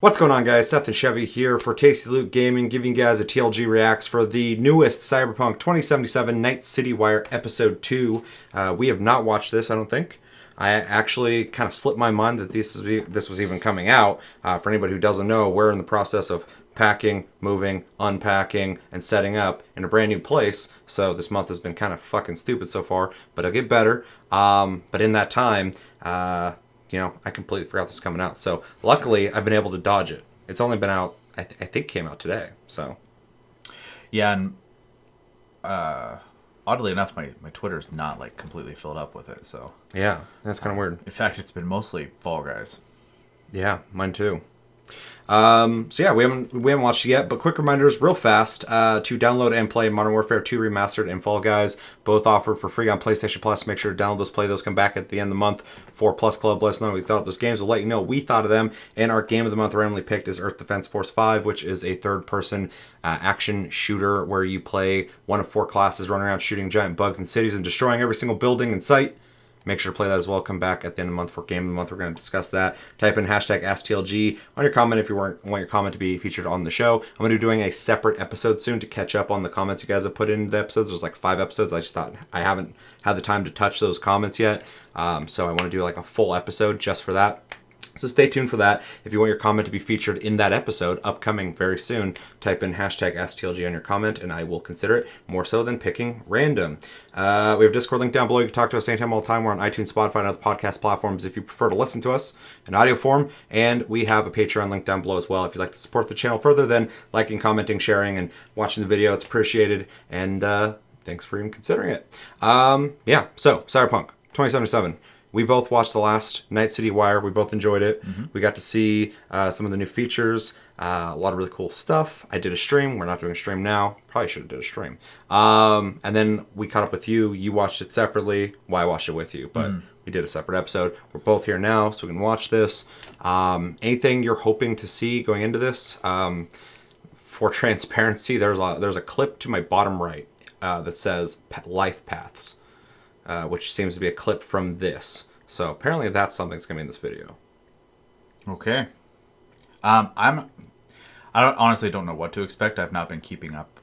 What's going on, guys? Seth and Chevy here for Tasty Loot Gaming, giving you guys a TLG reacts for the newest Cyberpunk 2077 Night City Wire Episode 2. We have not watched this, I don't think. I actually kind of slipped my mind that this was even coming out. For anybody who doesn't know, we're in the process of packing, moving, unpacking, and setting up in a brand new place. So this month has been kind of fucking stupid so far, but it'll get better. But in that time, I completely forgot this was coming out. So luckily, I've been able to dodge it. It's only been out, I think it came out today. So yeah, and oddly enough, my Twitter's not like completely filled up with it. So yeah, that's kind of weird. In fact, it's been mostly Fall Guys. Yeah, mine too. So yeah, we haven't watched it yet, but quick reminders real fast to download and play Modern Warfare 2 Remastered and Fall Guys, both offered for free on PlayStation Plus. Make sure to download those, play those, come back at the end of the month for Plus Club. Let us know what we thought of those games. We'll let you know what we thought of them. And our game of the month randomly picked is Earth Defense Force 5, which is a third-person action shooter where you play one of 4 classes, running around shooting giant bugs in cities and destroying every single building in sight. Make sure to play that as well. Come back at the end of the month for Game of the Month. We're going to discuss that. Type in hashtag AskTLG on your comment if you want your comment to be featured on the show. I'm going to be doing a separate episode soon to catch up on the comments you guys have put in the episodes. There's like 5 episodes. I just thought I haven't had the time to touch those comments yet. So I want to do like a full episode just for that. So stay tuned for that. If you want your comment to be featured in that episode, upcoming very soon, type in hashtag AskTLG on your comment, and I will consider it more so than picking random. We have a Discord link down below. You can talk to us anytime, all the time. We're on iTunes, Spotify, and other podcast platforms if you prefer to listen to us in audio form. And we have a Patreon link down below as well. If you'd like to support the channel further than liking, commenting, sharing, and watching the video, it's appreciated. And thanks for even considering it. So Cyberpunk 2077. We both watched the last Night City Wire. We both enjoyed it. Mm-hmm. We got to see some of the new features, a lot of really cool stuff. I did a stream. We're not doing a stream now. Probably should have did a stream. And then we caught up with you. You watched it separately. Well, I watched it with you, but we did a separate episode. We're both here now, so we can watch this. Anything you're hoping to see going into this? For transparency, there's a clip to my bottom right that says Life Paths. Which seems to be a clip from this. So apparently that's something that's going to be in this video. Okay. I honestly don't know what to expect. I've not been keeping up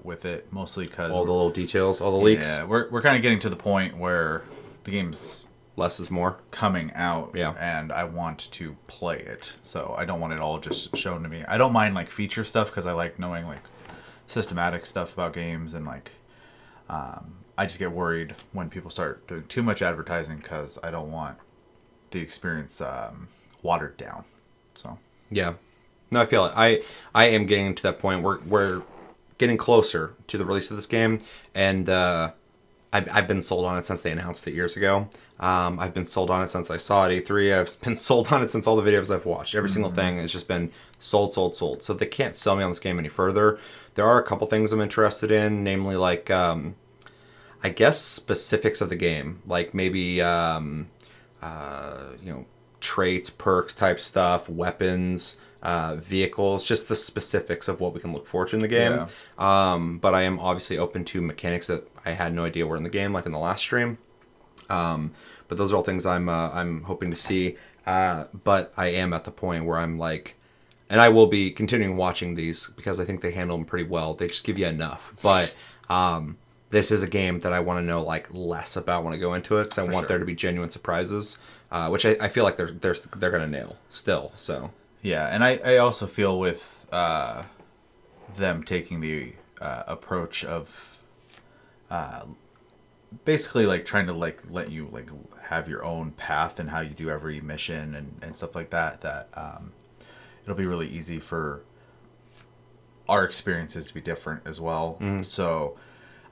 with it, mostly because... all the little details, all the leaks. Yeah, we're kind of getting to the point where the game's... less is more. Coming out, yeah. And I want to play it. So I don't want it all just shown to me. I don't mind like feature stuff because I like knowing like systematic stuff about games and like... I just get worried when people start doing too much advertising because I don't want the experience watered down. So yeah, no, I feel it. I am getting to that point. We're getting closer to the release of this game, and I've been sold on it since they announced it years ago. I've been sold on it since I saw it A3. I've been sold on it since all the videos I've watched. Every single thing has just been sold. So they can't sell me on this game any further. There are a couple things I'm interested in, namely like I guess specifics of the game, like maybe traits, perks type stuff, weapons, vehicles, just the specifics of what we can look forward to in the game. Yeah. But I am obviously open to mechanics that I had no idea were in the game, like in the last stream. But those are all things I'm hoping to see. But I am at the point where I'm like, and I will be continuing watching these because I think they handle them pretty well. They just give you enough. But this is a game that I want to know like less about when I go into it because I want there to be genuine surprises, which I feel like they're gonna nail still. So yeah, and I also feel with them taking the approach of basically like trying to like let you like have your own path and how you do every mission and stuff like that. That it'll be really easy for our experiences to be different as well. So.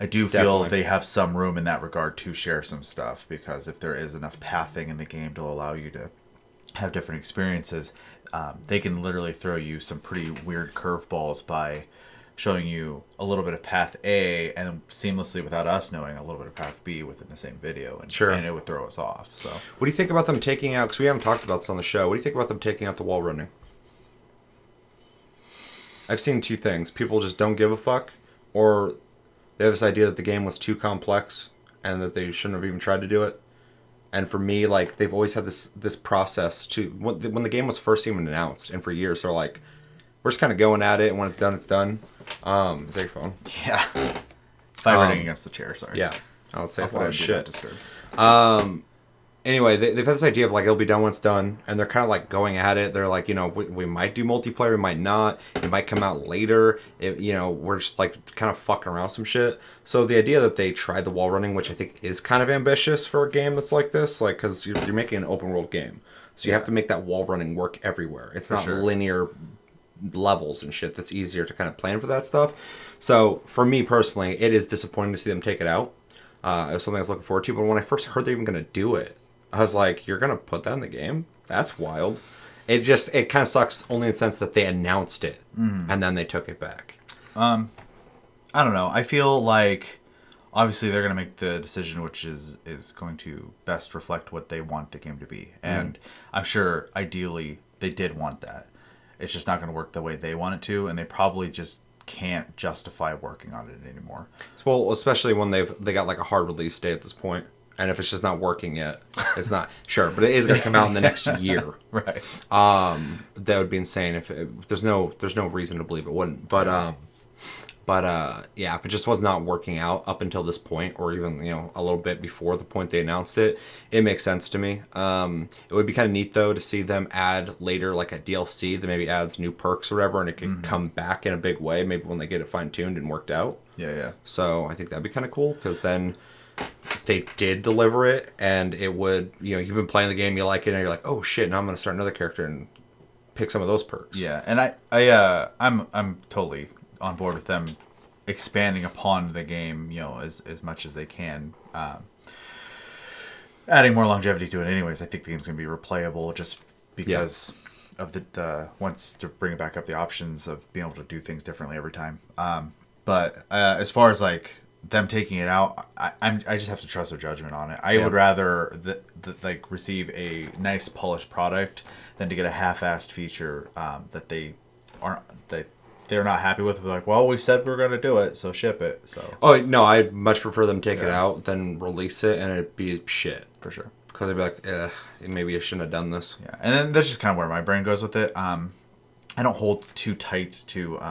I do feel they have some room in that regard to share some stuff because if there is enough pathing in the game to allow you to have different experiences, they can literally throw you some pretty weird curveballs by showing you a little bit of path A and seamlessly without us knowing a little bit of path B within the same video, and it would throw us off. So, what do you think about them taking out? Because we haven't talked about this on the show. What do you think about them taking out the wall running? I've seen 2 things: people just don't give a fuck, or they have this idea that the game was too complex and that they shouldn't have even tried to do it. And for me, like, they've always had this process to when the game was first even announced, and for years they're like, we're just kind of going at it, and when it's done, it's done. Is that your phone? Yeah. It's vibrating against the chair. Sorry. Yeah, I would say it's a I'll lot of do shit. that disturb. Anyway, they've had this idea of like it'll be done when it's done, and they're kind of like going at it. They're like, we might do multiplayer, we might not. It might come out later. We're just like kind of fucking around with some shit. So the idea that they tried the wall running, which I think is kind of ambitious for a game that's like this, like because you're making an open world game, so you have to make that wall running work everywhere. It's not linear levels and shit. That's easier to kind of plan for that stuff. So for me personally, it is disappointing to see them take it out. It was something I was looking forward to, but when I first heard they're even going to do it, I was like, you're going to put that in the game? That's wild. It kind of sucks only in the sense that they announced it and then they took it back. I don't know. I feel like obviously they're going to make the decision which is going to best reflect what they want the game to be. And I'm sure ideally they did want that. It's just not going to work the way they want it to, and they probably just can't justify working on it anymore. Well, especially when they got like a hard release date at this point. And if it's just not working yet, it's not sure, but it is going to come out in the next year. Right. That would be insane if there's no reason to believe it wouldn't. But yeah, if it just was not working out up until this point, or even a little bit before the point they announced it, it makes sense to me. It would be kind of neat though to see them add later like a DLC that maybe adds new perks or whatever, and it could come back in a big way. Maybe when they get it fine tuned and worked out. Yeah. So I think that'd be kind of cool because then they did deliver it, and it would, you've been playing the game, you like it, and you're like, oh shit, now I'm going to start another character and pick some of those perks. Yeah, and I'm totally on board with them expanding upon the game, as much as they can, adding more longevity to it. Anyways, I think the game's going to be replayable just because of the once to bring back up the options of being able to do things differently every time. But as far as like them taking it out, I just have to trust their judgment on it. I would rather like receive a nice polished product than to get a half-assed feature that they're not happy with. Like, well, we said we're gonna do it, so ship it. So no, I'd much prefer them take it out than release it and it'd be shit for sure. Because I'd be like, maybe I shouldn't have done this. Yeah, and then that's just kind of where my brain goes with it. I don't hold too tight to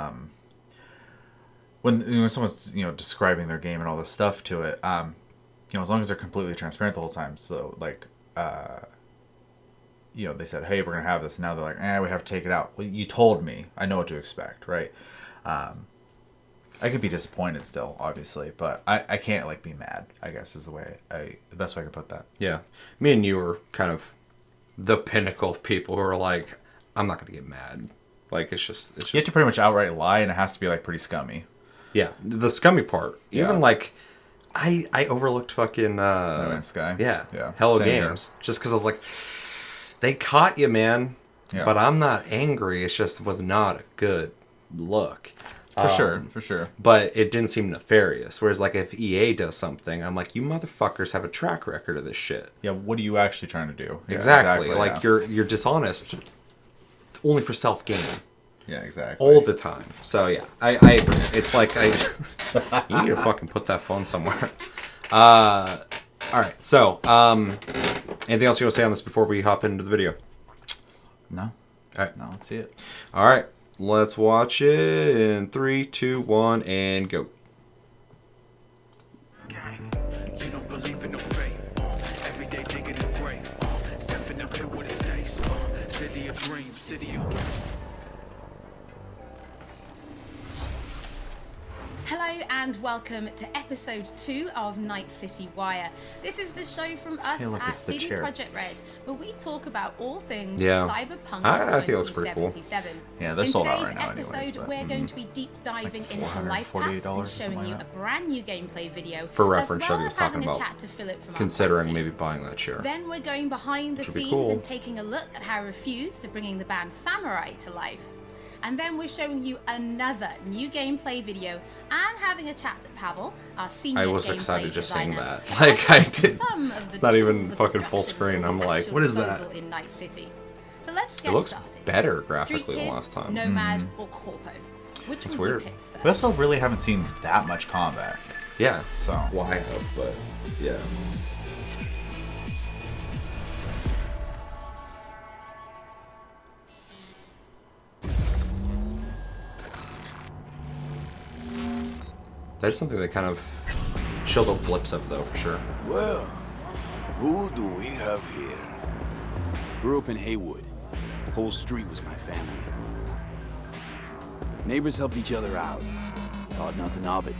when someone's describing their game and all this stuff to it, as long as they're completely transparent the whole time. So like, they said, hey, we're gonna have this. And now they're like, we have to take it out. Well, you told me. I know what to expect, right? I could be disappointed still, obviously, but I can't like be mad, I guess is the best way I could put that. Yeah, me and you are kind of the pinnacle of people who are like, I'm not gonna get mad. Like it's just you have to pretty much outright lie, and it has to be like pretty scummy. Yeah, the scummy part. Even like, I overlooked fucking No Man's Sky. Yeah. Hello Games, just because I was like, they caught you, man. Yeah. But I'm not angry. It just was not a good look. For sure. But it didn't seem nefarious. Whereas, like, if EA does something, I'm like, you motherfuckers have a track record of this shit. Yeah, what are you actually trying to do? Exactly. Like, you're dishonest only for self-gain. Yeah, exactly. All the time. So, yeah, I agree. It's like, you need to fucking put that phone somewhere. All right, so, anything else you want to say on this before we hop into the video? No. All right. No, let's see it. All right, let's watch it in 3, 2, 1, and go. You don't believe in no fate. Every day digging the grave. Step in the pit with the snakes. City of dreams, city of... Hello and welcome to episode 2 of Night City Wire. This is the show from us at CD Projekt Red, where we talk about all things Cyberpunk I think it looks pretty cool. 2077. Yeah, they're sold out right now In today's anyways. episode, we're going to be deep diving into life paths and showing you a brand new gameplay video. For reference, as well Shuggy was as having talking a about chat to Philip from considering maybe buying that chair. Then we're going behind the scenes and taking a look at how Refused to bringing the band Samurai to life. And then we're showing you another new gameplay video and having a chat to Pavel, our senior I was gameplay excited just saying designer. that. Like I did. It's not even fucking full screen. I'm like, what is that? In Night City. So let's get it looks started. better graphically Street Kid, than last time. Nomad or Corpo? Which That's would weird. you pick first? We also really haven't seen that much combat. Yeah. So Well, I have, but yeah. That is something that kind of show the blips of, though, for sure. Well, who do we have here? Grew up in Haywood. Whole street was my family. Neighbors helped each other out. Thought nothing of it.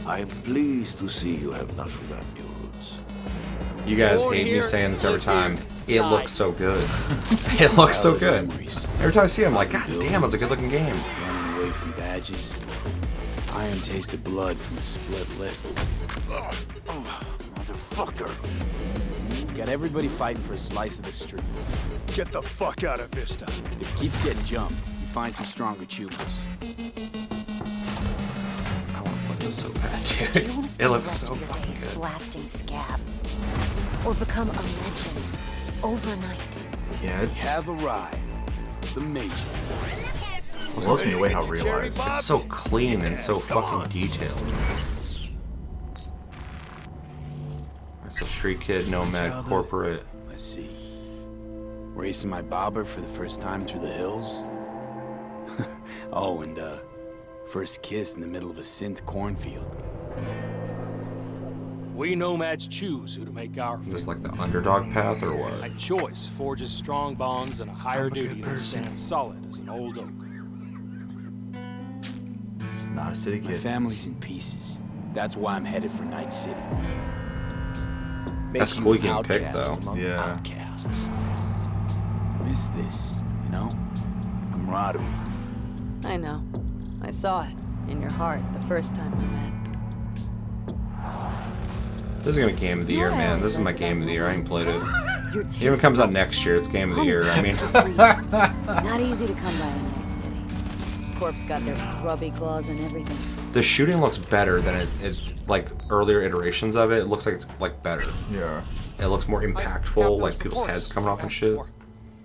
I'm pleased to see you have not forgotten your roots. You guys Born hate me here, saying this every live time. here, It died. looks so good. It looks so good. Memories. Every time I see it, I'm like, God damn, it's a good looking game. Running away from badges. Iron tasted blood from a split lip. Motherfucker! Got everybody fighting for a slice of the street. Get the fuck out of Vista. If you keep getting jumped, you find some stronger choosers. I want to play this so bad, Do you dude. want to It spend the looks rest so of your fucking days good. blasting scabs? Or become a legend overnight? Yeah, it's Have arrived. The Major. it blows me away how realized. It's so clean and so fucking detailed. It's a street kid, nomad, Childhood. corporate. Let's see. Racing my bobber for the first time through the hills. Oh, and first kiss in the middle of a synth cornfield. We nomads choose who to make our Just like the underdog path or My what? choice forges strong bonds and a higher I'm a good duty that person. stands solid as an old oak. It's not a city My kid. family's in pieces. That's why I'm headed for Night City. That's Make cool you you an can pick, outcast though. among Yeah. outcasts. Miss this, you know? Camaraderie. I know. I saw it in your heart the first time we met. This is gonna be game of the year, Yeah, I man. always This is my liked game of the year. I ain't played it. Your It even comes out next year. It's game of the year. I mean, Not easy to come by in Night City. Corp's got their grubby claws and everything. the shooting looks better than it's like earlier iterations of it. It looks like it's like better. Yeah. It looks more impactful, like people's heads coming off and shit.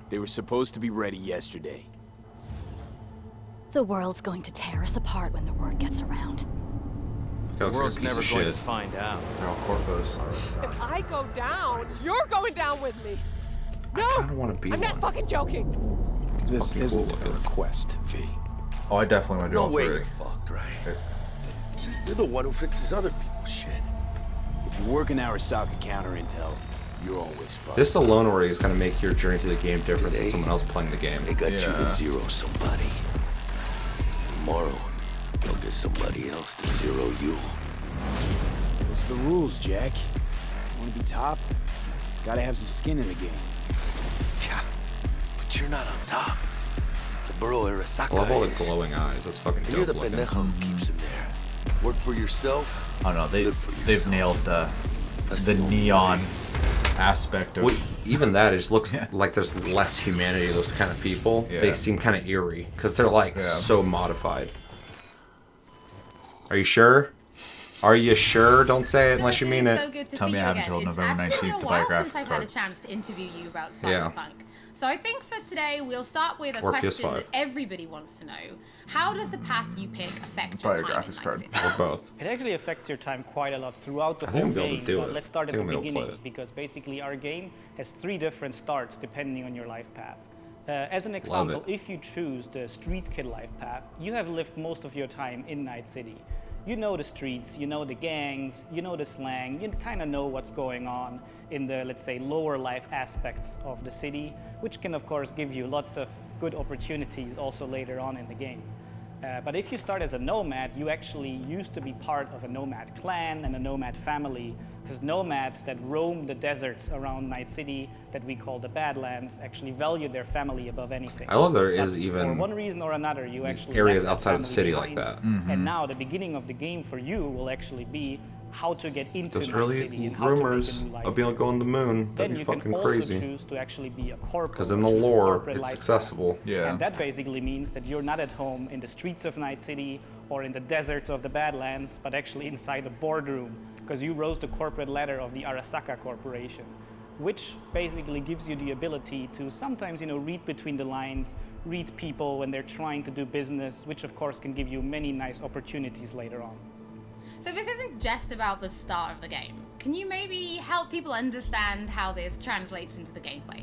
They were supposed to be ready yesterday. The world's going to tear us apart when the word gets around. That looks like a World's piece never of going shit. to find out. They're all corpos. If I go down, you're going down with me. No, I kind of want to be I'm not one. fucking joking. This fucking isn't cool a looking. request, V. Oh, I definitely want to do No all way three. you're fucked, right? You're the one who fixes other people's shit. If you work in Arasaka counter intel, you're always fucked. This alone already is going to make your journey through the game different than someone else playing the game. They got you to Yeah. zero somebody. Tomorrow, they'll get somebody else to zero you. What's the rules, Jack? Want to be top? Gotta have some skin in the game. Yeah, but you're not on top. Saburo I Arasaka love all the is. glowing eyes. That's fucking And you're the dope looking. pendejo who keeps him there. Work for yourself. Oh no, Live for they've yourself. nailed the That's the the only neon way. aspect of Well, even that, it just looks Yeah. like there's less humanity to those kind of people. Yeah. They seem kind of eerie because they're like Yeah. so modified. Are you sure? Are you sure? Don't say it unless you mean So it. good to Tell see me I you have again. until It's November actually 19th been to a buy a while graphics since I've had a card. chance to interview you about Yeah. Cyberpunk. So I think for today we'll start with a Or question PS5. that everybody wants to know. How does the path you pick affect Buy your a time graphics in card. Night City? Or both. It actually affects your time quite a lot throughout the I think whole I'm gonna be game. able to do But it. let's start I at think the I'm gonna be able to beginning play it. because basically our game has 3 different starts depending on your life path. As an example, it. if you choose the street kid life path, you have lived most of your time in Night City. You know the streets, you know the gangs, you know the slang, you kind of know what's going on in the, let's say, lower life aspects of the city, which can of course give you lots of good opportunities also later on in the game. But if you start as a nomad, you actually used to be part of a nomad clan and a nomad family, because nomads that roam the deserts around Night City, that we call the Badlands, actually value their family above anything. I love there But is even for one reason or another, you actually areas left that outside of the family city like behind. that. Mm-hmm. And now the beginning of the game for you will actually be how to get into Those Night early City and how to make a rumors new life of being able to go on the moon. then That'd be you fucking can also crazy. choose to actually be a corporal. Because in the which is a lore, corporate it's life accessible. path. Yeah. And that basically means that you're not at home in the streets of Night City or in the deserts of the Badlands, but actually inside the boardroom, because you rose the corporate ladder of the Arasaka Corporation, which basically gives you the ability to sometimes, read between the lines, read people when they're trying to do business, which of course can give you many nice opportunities later on. So this isn't just about the start of the game. Can you maybe help people understand how this translates into the gameplay?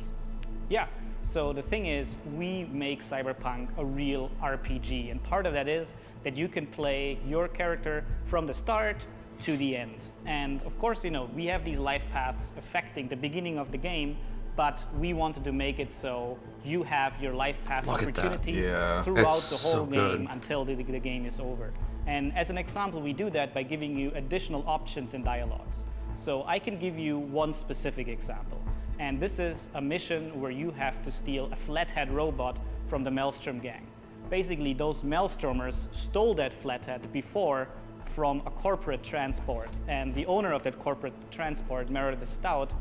Yeah, So the thing is, we make Cyberpunk a real RPG, and part of that is that you can play your character from the start to the end. And of course, we have these life paths affecting the beginning of the game, but we wanted to make it so you have your life path opportunities throughout the whole game until the game is over. And as an example, we do that by giving you additional options in dialogues. So I can give you one specific example. And this is a mission where you have to steal a flathead robot from the Maelstrom gang. Basically, those Maelstromers stole that flathead before from a corporate transport. And the owner of that corporate transport, Meredith Stout,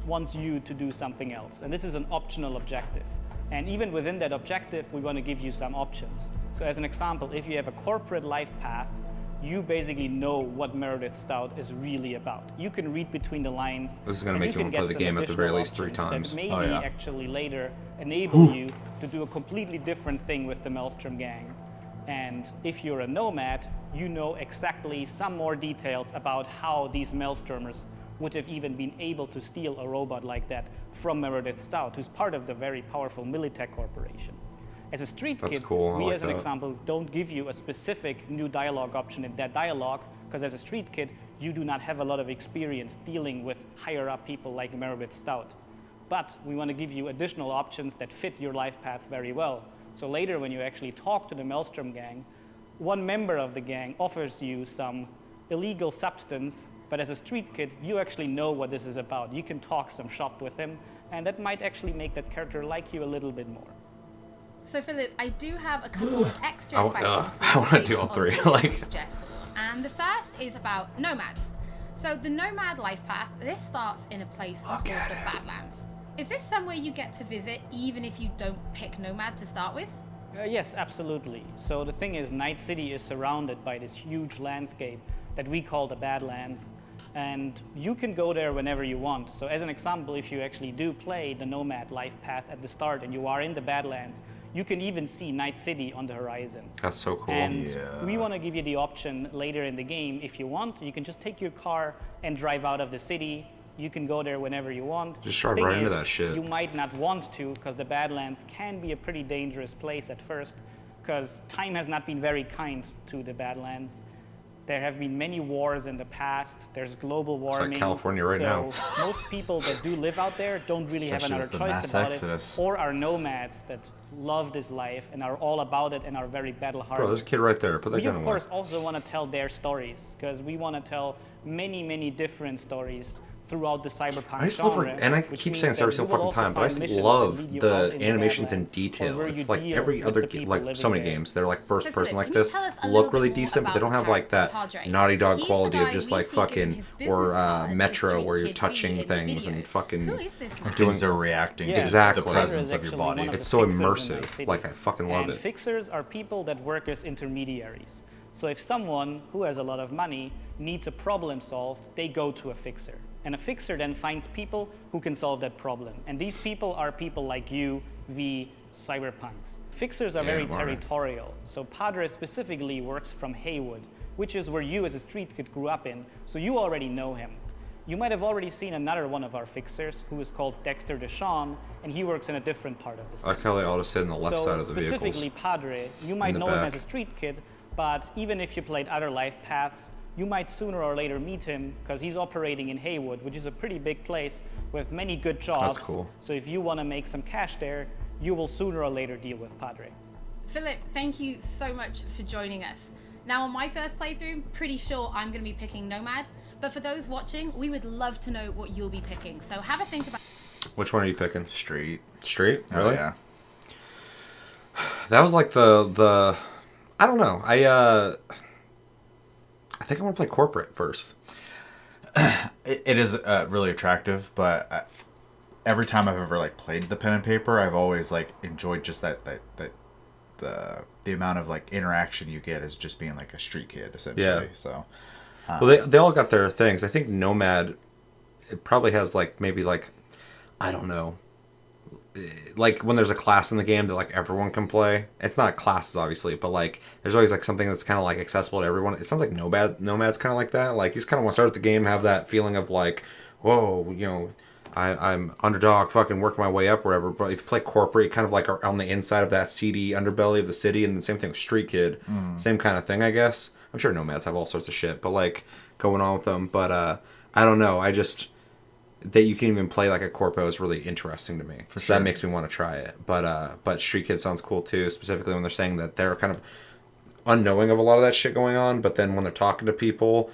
wants you to do something else. And this is an optional objective. And even within that objective, we want to give you some options. So as an example, if you have a corporate life path, you basically know what Meredith Stout is really about. You can read between the lines. This is going to make you want to play the game at the very least 3 times. That maybe actually later enable you to do a completely different thing with the Maelstrom gang. And if you're a nomad, you know exactly some more details about how these Maelstromers would have even been able to steal a robot like that from Meredith Stout, who's part of the very powerful Militech Corporation. As a street kid, we as an example don't give you a specific new dialogue option in that dialogue, because as a street kid, you do not have a lot of experience dealing with higher up people like Meredith Stout. But we want to give you additional options that fit your life path very well. So later when you actually talk to the Maelstrom gang, one member of the gang offers you some illegal substance, but as a street kid, you actually know what this is about. You can talk some shop with him, and that might actually make that character like you a little bit more. So Philip, I do have a couple of extra questions. I want to do all 3. And the first is about nomads. So the nomad life path, this starts in a place called the Badlands. Is this somewhere you get to visit even if you don't pick nomad to start with? Yes, absolutely. So the thing is, Night City is surrounded by this huge landscape that we call the Badlands, and you can go there whenever you want. So as an example, if you actually do play the nomad life path at the start and you are in the Badlands, you can even see Night City on the horizon. That's so cool. And we want to give you the option later in the game, if you want, you can just take your car and drive out of the city. You can go there whenever you want. Just drive right into that shit. You might not want to, because the Badlands can be a pretty dangerous place at first, because time has not been very kind to the Badlands. There have been many wars in the past. There's global warming. It's like California right now. Most people that do live out there don't really have another choice about it, or are nomads that love this life and are all about it and are very battle-hardened. Bro, there's a kid right there. Put that gun away. We, of course, also want to tell their stories, because we want to tell many, many different stories throughout the cyberpunk I just genre, love, and I keep saying this every single fucking time, but I just love the animations in detail. It's like every other like so many games, they're like first person like this, look really decent, but they don't have like that Naughty Dog quality of just like fucking or Metro where you're touching things and fucking doing they're reacting to the presence of your body. It's so immersive. Like I fucking love it. Fixers are people that work as intermediaries. So if someone who has a lot of money needs a problem solved, they go to a fixer. And a fixer then finds people who can solve that problem. And these people are people like you, the cyberpunks. Fixers are very territorial. So Padre specifically works from Haywood, which is where you as a street kid grew up in, so you already know him. You might have already seen another one of our fixers, who is called Dexter Deshawn, and he works in a different part of the city. I like how they all just sit on the left side of the vehicles. Specifically Padre, you might know him as a street kid, but even if you played other life paths, you might sooner or later meet him, because he's operating in Haywood, which is a pretty big place with many good jobs. That's cool. So if you want to make some cash there, you will sooner or later deal with Padre. Philip, thank you so much for joining us. Now, on my first playthrough, pretty sure I'm going to be picking Nomad, but for those watching, we would love to know what you'll be picking. So have a think about. Which one are you picking? Street. Street? Oh, really? yeah. That was like the I don't know. I think I want to play corporate first. It is really attractive, but every time I've ever like played the pen and paper, I've always like enjoyed just the amount of like interaction you get as just being like a street kid essentially. Yeah. So, well, they all got their things. I think Nomad, it probably has like maybe like I don't know. Like when there's a class in the game that like everyone can play. It's not classes obviously, but like there's always like something that's kind of like accessible to everyone. It sounds like Nomad's kind of like that. Like you just kind of want to start the game, have that feeling of like, whoa, you know, I'm underdog, fucking working my way up, wherever. But if you play corporate, you kind of like are on the inside of that seedy underbelly of the city, and the same thing with Street Kid, same kind of thing, I guess. I'm sure Nomads have all sorts of shit, but like going on with them. But I don't know. I just that you can even play like a corpo is really interesting to me. For So sure. that makes me want to try it. But Street Kid sounds cool too, specifically when they're saying that they're kind of unknowing of a lot of that shit going on, but then when they're talking to people,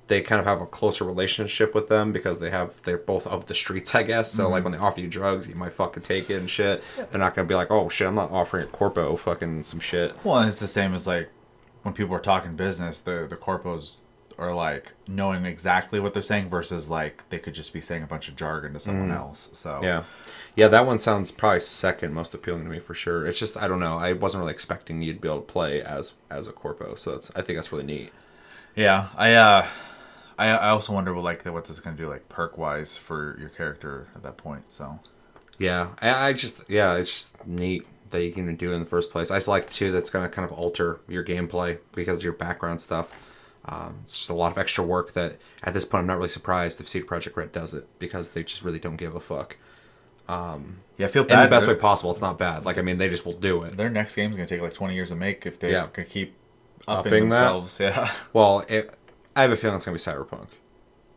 they kind of have a closer relationship with them because they're both of the streets, I guess. So like when they offer you drugs, you might fucking take it and shit. They're not gonna be like, oh shit, I'm not offering a corpo fucking some shit. Well, and it's the same as like when people are talking business, the corpos are like knowing exactly what they're saying versus like they could just be saying a bunch of jargon to someone else. So yeah, that one sounds probably second most appealing to me for sure. It's just I don't know. I wasn't really expecting you to be able to play as a corpo, so I think that's really neat. Yeah, I also wonder what this is gonna do like perk wise for your character at that point. So yeah, it's just neat that you can even do it in the first place. I just like too that's gonna kind of alter your gameplay because of your background stuff. It's just a lot of extra work that at this point I'm not really surprised if CD Projekt Red does it because they just really don't give a fuck. Yeah, I feel bad. In the best way possible. It's not bad. Like I mean, they just will do it. Their next game's gonna take like 20 years to make if they're gonna keep upping Upping themselves. that? Yeah. Well, I have a feeling it's gonna be Cyberpunk,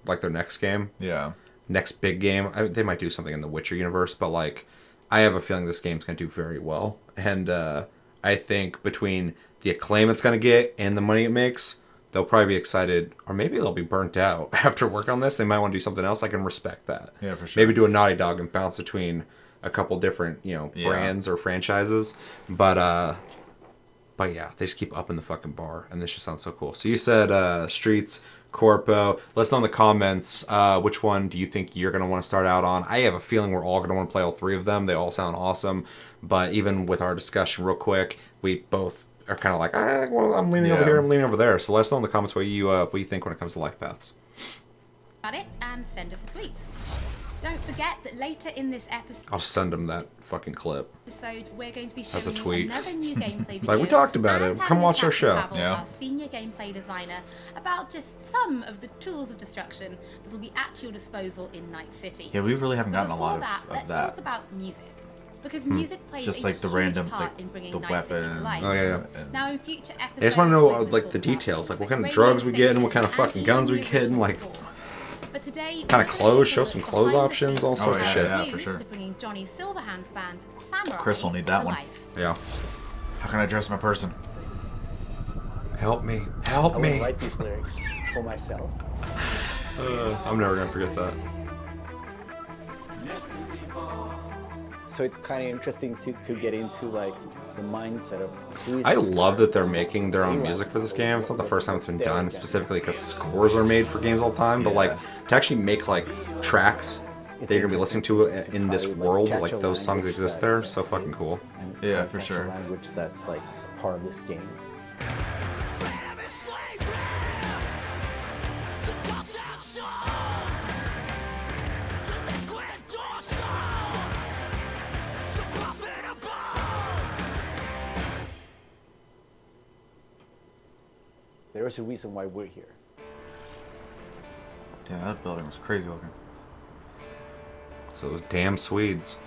like their next game. Yeah. Next big game. They might do something in the Witcher universe, but like, I have a feeling this game's gonna do very well. And I think between the acclaim it's gonna get and the money it makes, they'll probably be excited, or maybe they'll be burnt out after work on this. They might want to do something else. I can respect that. Yeah, for sure. Maybe do a Naughty Dog and bounce between a couple different, brands or franchises. But yeah, they just keep upping the fucking bar, and this just sounds so cool. So you said Streets, Corpo. Let us know in the comments which one do you think you're going to want to start out on. I have a feeling we're all going to want to play all three of them. They all sound awesome. But even with our discussion real quick, we both are kind of like, I'm leaning over here, I'm leaning over there. So let us know in the comments what you think when it comes to life paths. Got it, and send us a tweet. Don't forget that later in this episode, I'll send them that fucking clip. We're going to be As a showing tweet. you another new gameplay video. Like we talked about it. and Come having watch a our chat show. with Pavel, our senior gameplay designer, about just some of the tools of destruction that will be at your disposal in Night City. Yeah, we really haven't But gotten a before lot that, of let's that. talk about music. Because music plays Just a like the huge random, part like in bringing the Night City to weapon. life. Oh yeah. Now in future episodes, I just want to know we're gonna like talk the about details, like what kind of radio drugs we get and what kind of stations fucking and guns we even get and like musical But today, kind of clothes. Show some clothes options, all sorts of shit. Yeah, for sure. To bringing Johnny Silverhand's band Samurai Chris will need that to one. life. Yeah. How can I dress my person? Help me. Help I me. would write these lyrics for myself. I'm never gonna forget that. So it's kind of interesting to get into like the mindset of who is I this love that they're character? making their own music for this game. It's not the first time it's been done, specifically because scores are made for games all the time. But like to actually make like tracks that you're gonna be listening to in this world, like those songs exist there, so fucking cool. And Yeah, try for to catch a sure. language that's like part of this game. There is a reason why we're here. Yeah, that building was crazy looking. So those damn Swedes.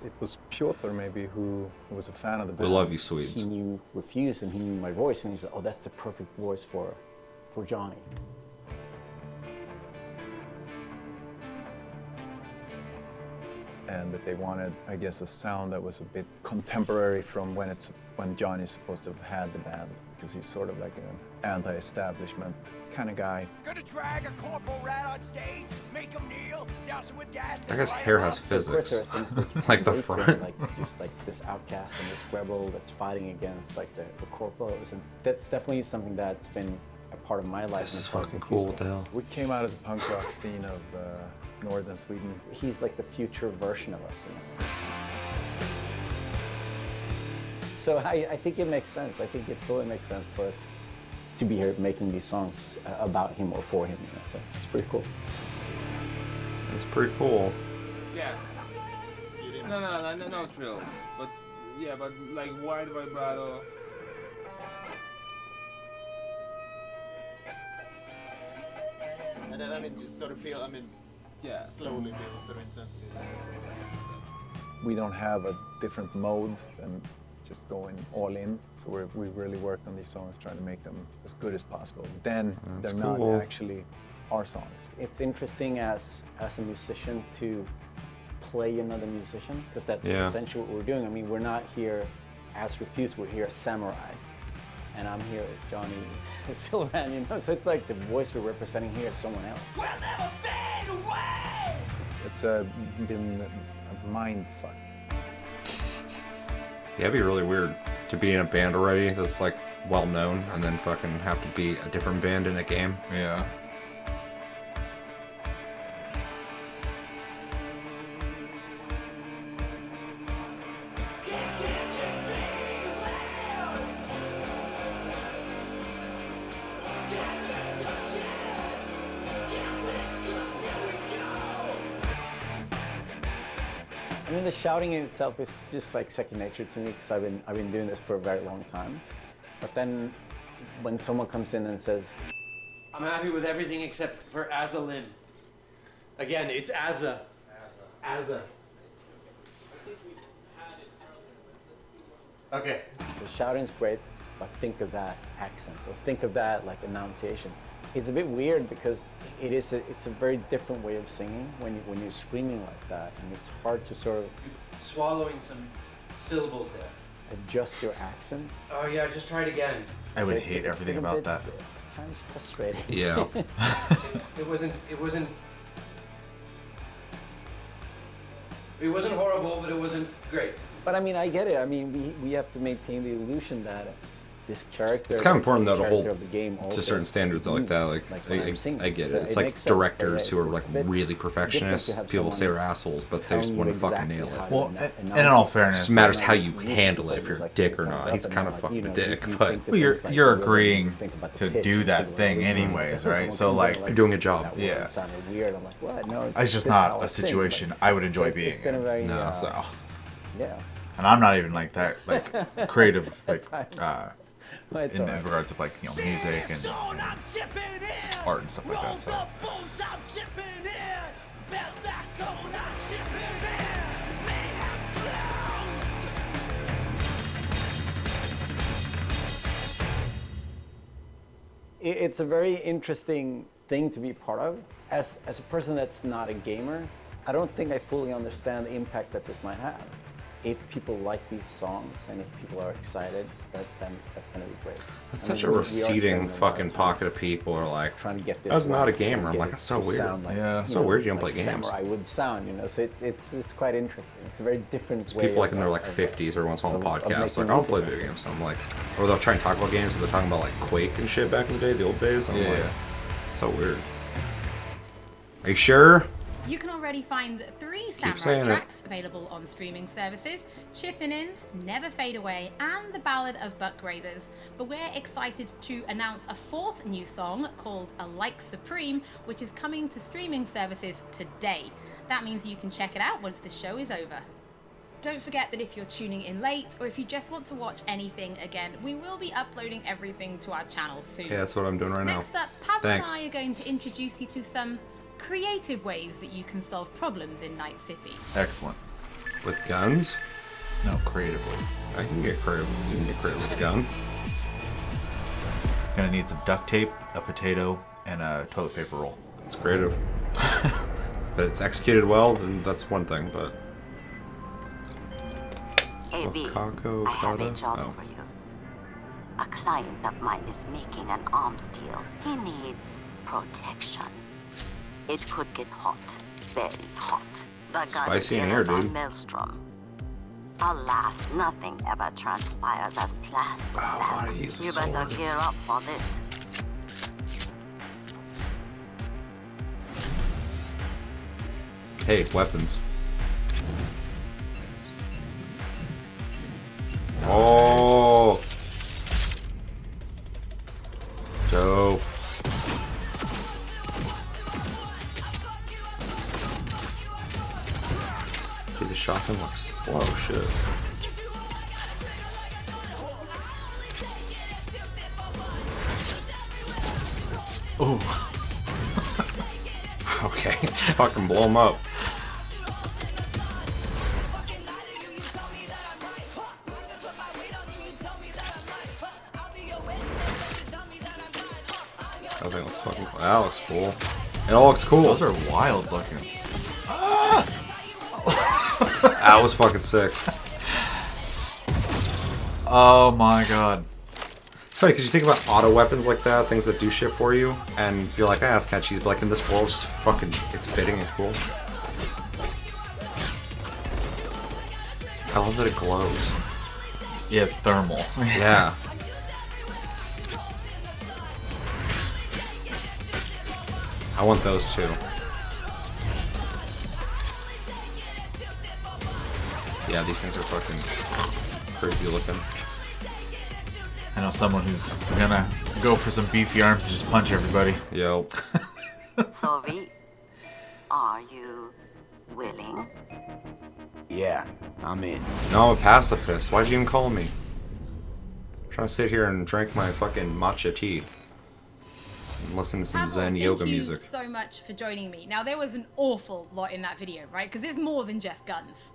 It was Piotr maybe who was a fan of the We band. love you, Swedes. He knew Refused and he knew my voice and he said, oh, that's a perfect voice for Johnny. And that they wanted, I guess, a sound that was a bit contemporary from when Johnny's supposed to have had the band, because he's sort of like an anti-establishment kind of guy. Gonna drag a corporal rat on stage, make him kneel, douse him with gas. That guy's hair has So of course physics. there are things that you can Like the relate to, front. like just like this outcast and this rebel that's fighting against like the corporals, and that's definitely something that's been a part of my life. This and is part of fucking Refused cool. What the life. hell? We came out of the punk rock scene of northern Sweden. He's like the future version of us. You know? So I think it makes sense. I think it totally makes sense for us to be here making these songs about him or for him. You know? So it's pretty cool. It's pretty cool. Yeah. No trills. But yeah, but like wide vibrato. And then just sort of feel, Yeah. slowly builds their intensity. We don't have a different mode than just going all in. So we really work on these songs, trying to make them as good as possible. Then That's they're cool. not actually our songs. It's interesting as a musician to play another musician, because that's essentially what we're doing. I mean, we're not here as Refused, we're here as Samurai. And I'm here as Johnny Silverhand, you know? So it's like the voice we're representing here is someone else. We'll never fade away! It's been a mind fuck. Yeah, it'd be really weird to be in a band already that's like well known and then fucking have to be a different band in a game. Yeah. I mean, the shouting in itself is just like second nature to me, because I've been doing this for a very long time. But then when someone comes in and says, I'm happy with everything except for Azalin. Again, it's Azza. Azza. Okay. the shouting's great, but think of that accent, or think of that like enunciation. It's a bit weird because it's a very different way of singing when you're screaming like that, and it's hard to sort of Swallowing some syllables there. adjust your accent. Oh yeah, just try it again. I would hate everything about that. Kind of frustrating. Yeah. It wasn't horrible, but it wasn't great. But I mean, I get it. I mean, we have to maintain the illusion that this character. It's kind of important though to hold of the game to certain standards like that. Like I get it. It's like directors who are like really perfectionists. People say are assholes, but they just want to fucking nail it. Well, and in all fairness, it just matters how you handle it. If you're a dick or not, he's kind of fucking a dick. But well, you're agreeing to do that thing anyways, right? So like you're doing a job. Yeah. Weird. I'm like, what? No. It's just not a situation I would enjoy being in. No. So. Yeah. And I'm not even like that, like creative, like in regards of like music and art and stuff like that. So. It's a very interesting thing to be part of. As a person that's not a gamer, I don't think I fully understand the impact that this might have. If people like these songs and if people are excited, then that's going to be great. That's such a receding fucking pocket of people are like, trying to get this. I was not a right, gamer. I'm like, that's so weird. Like, yeah, so weird you don't play like games. Samurai would sound, So it's quite interesting. It's a very different way. People like in their like 50s or once on a podcast, like I don't play video games. So I'm like, or they'll try and talk about games. So they're talking about like Quake and shit back in the day, the old days. I'm like, it's so weird. Are you sure? You can already find 3 saying Samurai it. tracks available on streaming services: Chippin' In, Never Fade Away, and The Ballad of Buck Ravers. But we're excited to announce a 4th new song called A Like Supreme, which is coming to streaming services today. That means you can check it out once the show is over. Don't forget that if you're tuning in late, or if you just want to watch anything again, we will be uploading everything to our channel soon. Yeah, that's what I'm doing right now. Next up, Pavel and Thanks. I are going to introduce you to some creative ways that you can solve problems in Night City. Excellent. With guns? No, creatively. I can get creative. You can get creative with a gun. Gonna need some duct tape, a potato, and a toilet paper roll. It's creative. But it's executed well, then that's one thing, but... Hey, V, I have a job for you. A client of mine is making an arms deal. He needs protection. It could get hot, very hot. The Spicy in here, is on dude. Maelstrom. Alas, nothing ever transpires as planned. I wanna use a You better sword. gear up for this. Hey, weapons. Oh! Dope. Dude, the shotgun looks... Whoa, shit. Oh. Okay, just fucking blow them up. That thing looks fucking cool. That looks cool. It all looks cool. Those are wild looking. That was fucking sick. Oh my god. It's funny because you think about auto weapons like that, things that do shit for you, and you're like, ah, that's kind of cheesy. But like in this world, it's fucking, it's fitting and cool. I love that it glows. Yeah, it's thermal. Yeah. I want those too. Yeah, these things are fucking crazy looking. I know someone who's gonna go for some beefy arms and just punch everybody. Yo. So, V, are you willing? Yeah, I'm in. No, I'm a pacifist. Why'd you even call me? I'm trying to sit here and drink my fucking matcha tea. And listen to some Pavel, Zen yoga music. Thank you so much for joining me. Now, there was an awful lot in that video, right? Because it's more than just guns.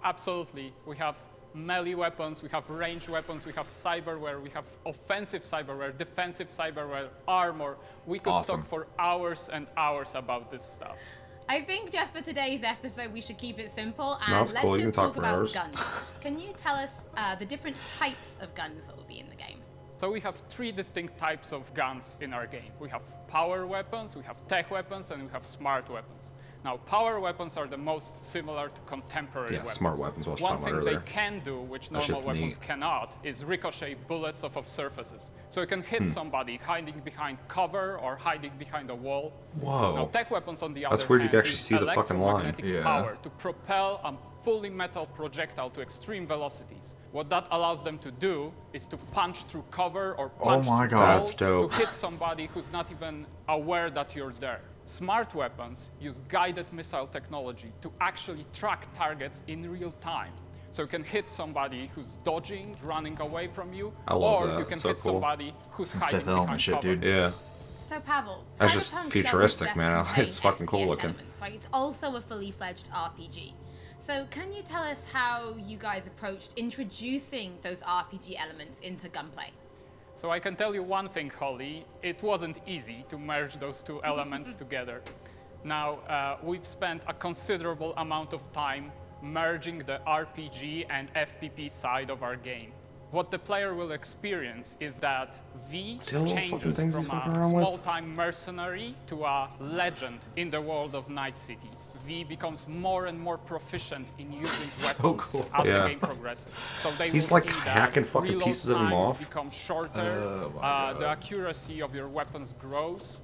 Absolutely. We have melee weapons, we have ranged weapons, we have cyberware, we have offensive cyberware, defensive cyberware, armor. We could Awesome. talk for hours and hours about this stuff. I think just for today's episode, we should keep it simple and No, that's let's cool. You just can talk talk for about hours. guns. Can you tell us the different types of guns that will be in the game? So we have three distinct types of guns in our game. We have power weapons, we have tech weapons, and we have smart weapons. Now, power weapons are the most similar to contemporary weapons. smart weapons, what I was One talking thing about they earlier. can do, which That normal shit's weapons neat. cannot, is ricochet bullets off of surfaces. So you can hit somebody hiding behind cover or hiding behind a wall. Whoa. Now, tech weapons, on the That's other weird you hand, can actually is see the fucking line. electromagnetic Yeah. power to propel a fully metal projectile to extreme velocities. What that allows them to do is to punch through cover or punch my through God. walls That's dope. to hit somebody who's not even aware that you're there. Smart weapons use guided missile technology to actually track targets in real time. So you can hit somebody who's dodging, running away from you, I love or that. you can It's so hit cool. somebody who's Some hiding Fifth Element behind shit, cover. dude. Yeah. So Pavel, That's just Cyberpunk futuristic, doesn't man. just It's fucking cool contain looking. elements, right? It's also a fully fledged RPG. So can you tell us how you guys approached introducing those RPG elements into gunplay? So I can tell you one thing, Holly, it wasn't easy to merge those two elements together. Now, we've spent a considerable amount of time merging the RPG and FPP side of our game. What the player will experience is that V See the little fucking changes things he's from fucking a around with? small-time mercenary to a legend in the world of Night City. V becomes more and more proficient in using So weapons cool. as Yeah. the game progresses. So they He's will like see that hacking fucking reload pieces of him times off. become shorter, Oh my the God. accuracy of your weapons grows.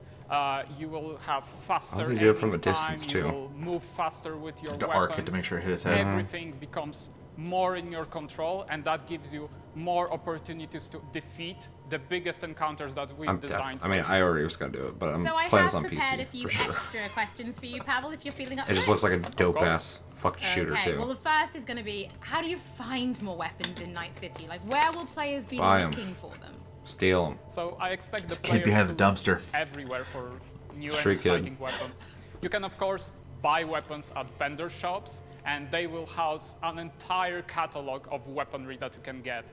You will have faster I think you do it from aiming a distance, time, too. You will move faster with your To weapons. arc it to make sure it hit his head. Everything becomes more in your control, and that gives you more opportunities to defeat the biggest encounters that we've designed. I mean, I already was gonna do it, but I'm So I playing have this on prepared a PC few for sure. extra questions for you, Pavel, if you're feeling up It for just looks like a dope ass fucking shooter Okay, too. well the first is going to be, how do you find more weapons in Night City? Like, where will players be Buy 'em. looking for them? Steal them. So I expect the This kid players behind to the dumpster. look everywhere for new Street and kid. exciting weapons. You can of course buy weapons at vendor shops, and they will house an entire catalog of weaponry that you can get.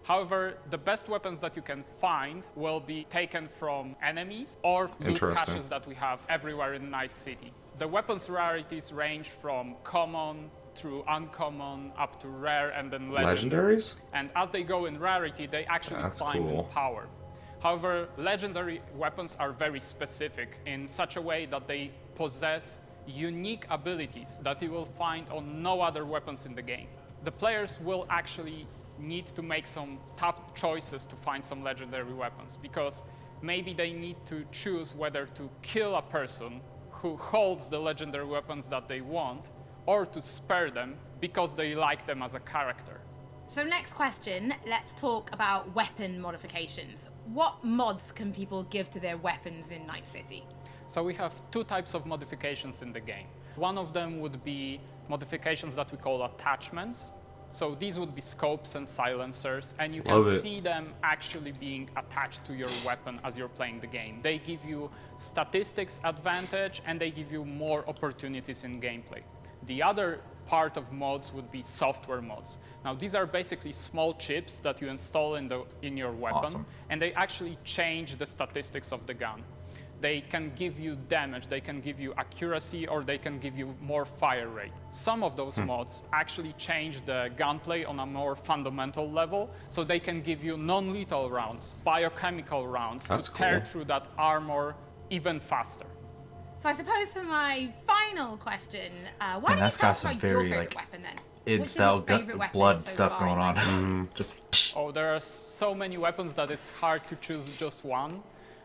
However, the best weapons that you can find will be taken from enemies or loot Interesting. caches that we have everywhere in Night City. The weapons rarities range from common through uncommon up to rare and then legendary. Legendaries? And as they go in rarity, they actually That's climb cool. in power. However, legendary weapons are very specific in such a way that they possess unique abilities that you will find on no other weapons in the game. The players will actually need to make some tough choices to find some legendary weapons, because maybe they need to choose whether to kill a person who holds the legendary weapons that they want, or to spare them because they like them as a character. So next question, let's talk about weapon modifications. What mods can people give to their weapons in Night City? So we have two types of modifications in the game. One of them would be modifications that we call attachments. So these would be scopes and silencers, and you Love can it. see them actually being attached to your weapon as you're playing the game. They give you statistics advantage, and they give you more opportunities in gameplay. The other part of mods would be software mods. Now these are basically small chips that you install in your weapon, Awesome. and they actually change the statistics of the gun. They can give you damage, they can give you accuracy, or they can give you more fire rate. Some of those mods actually change the gunplay on a more fundamental level, so they can give you non-lethal rounds, biochemical rounds, That's to tear cool. through that armor even faster. So I suppose for my final question, why And don't you that's tell got us some about your very favorite like weapon then? id What's style your favorite weapon blood so stuff far going in on. Night City? Just Oh, there are so many weapons that it's hard to choose just one.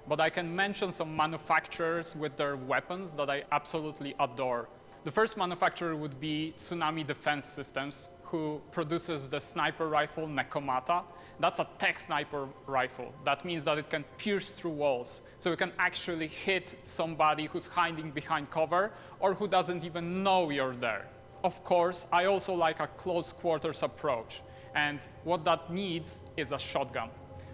But I can mention some manufacturers with their weapons that I absolutely adore. The first manufacturer would be Tsunami Defense Systems, who produces the sniper rifle Nekomata. That's a tech sniper rifle. That means that it can pierce through walls. So it can actually hit somebody who's hiding behind cover or who doesn't even know you're there. Of course, I also like a close quarters approach. And what that needs is a shotgun.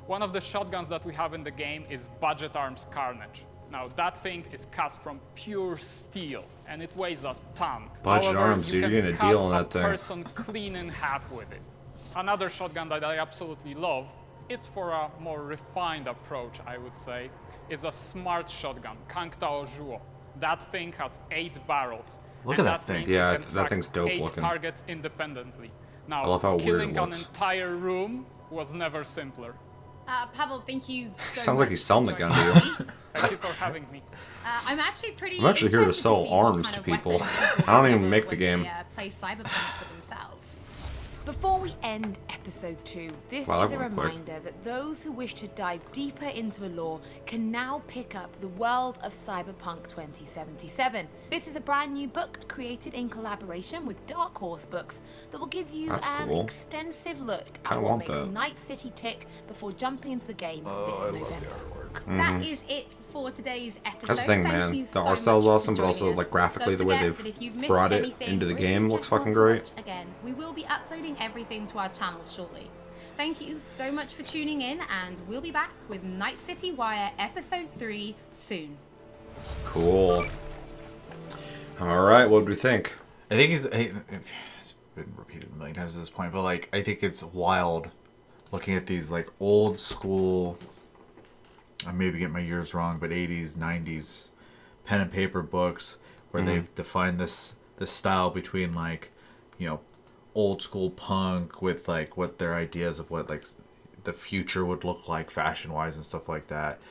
One of the shotguns that we have in the game is Budget Arms Carnage. Now that thing is cast from pure steel and it weighs a ton. Budget However, Arms, you dude, can you're getting a cut deal on that thing. person clean in half with it. Another shotgun that I absolutely love, it's for a more refined approach, I would say, is a smart shotgun, Kangtao Zhuo. That thing has 8 barrels. Look and at that thing. means it Yeah, can that track thing's dope 8 looking. targets independently. Now, I love how weird killing it an looks. entire room was never simpler. Pavel, thank you so Sounds like much he's selling the for gun joining to me. you. Thank you for having me. I'm actually pretty. I'm actually here to interested sell see what arms kind to of people. weapons I don't even discover make the when game. They, play Cyberpunk for themselves. Before we end episode 2, this Wow, is a that went quick. reminder that those who wish to dive deeper into the lore can now pick up The World of Cyberpunk 2077. This is a brand new book created in collaboration with Dark Horse Books that will give you That's an cool. extensive look at Kinda what want makes that. Night City tick before jumping into the game Oh, I this love November. the artwork. That is it for today's episode. That's the thing, Thank man. you The so art style is much for awesome, but also joining like us. graphically Don't the way forget they've that if you've missed brought it anything into the really game looks interesting fucking to great. watch, again, we will be uploading everything to our channel shortly. Thank you so much for tuning in, and we'll be back with Night City Wire Episode 3 soon. Cool. All right, what do we think? I think it's been repeated a million times at this point, but like I think it's wild looking at these like old school, I maybe get my years wrong, but 80s, 90s pen and paper books where they've defined this style between like, you know, old school punk with like what their ideas of what like the future would look like fashion wise and stuff like that.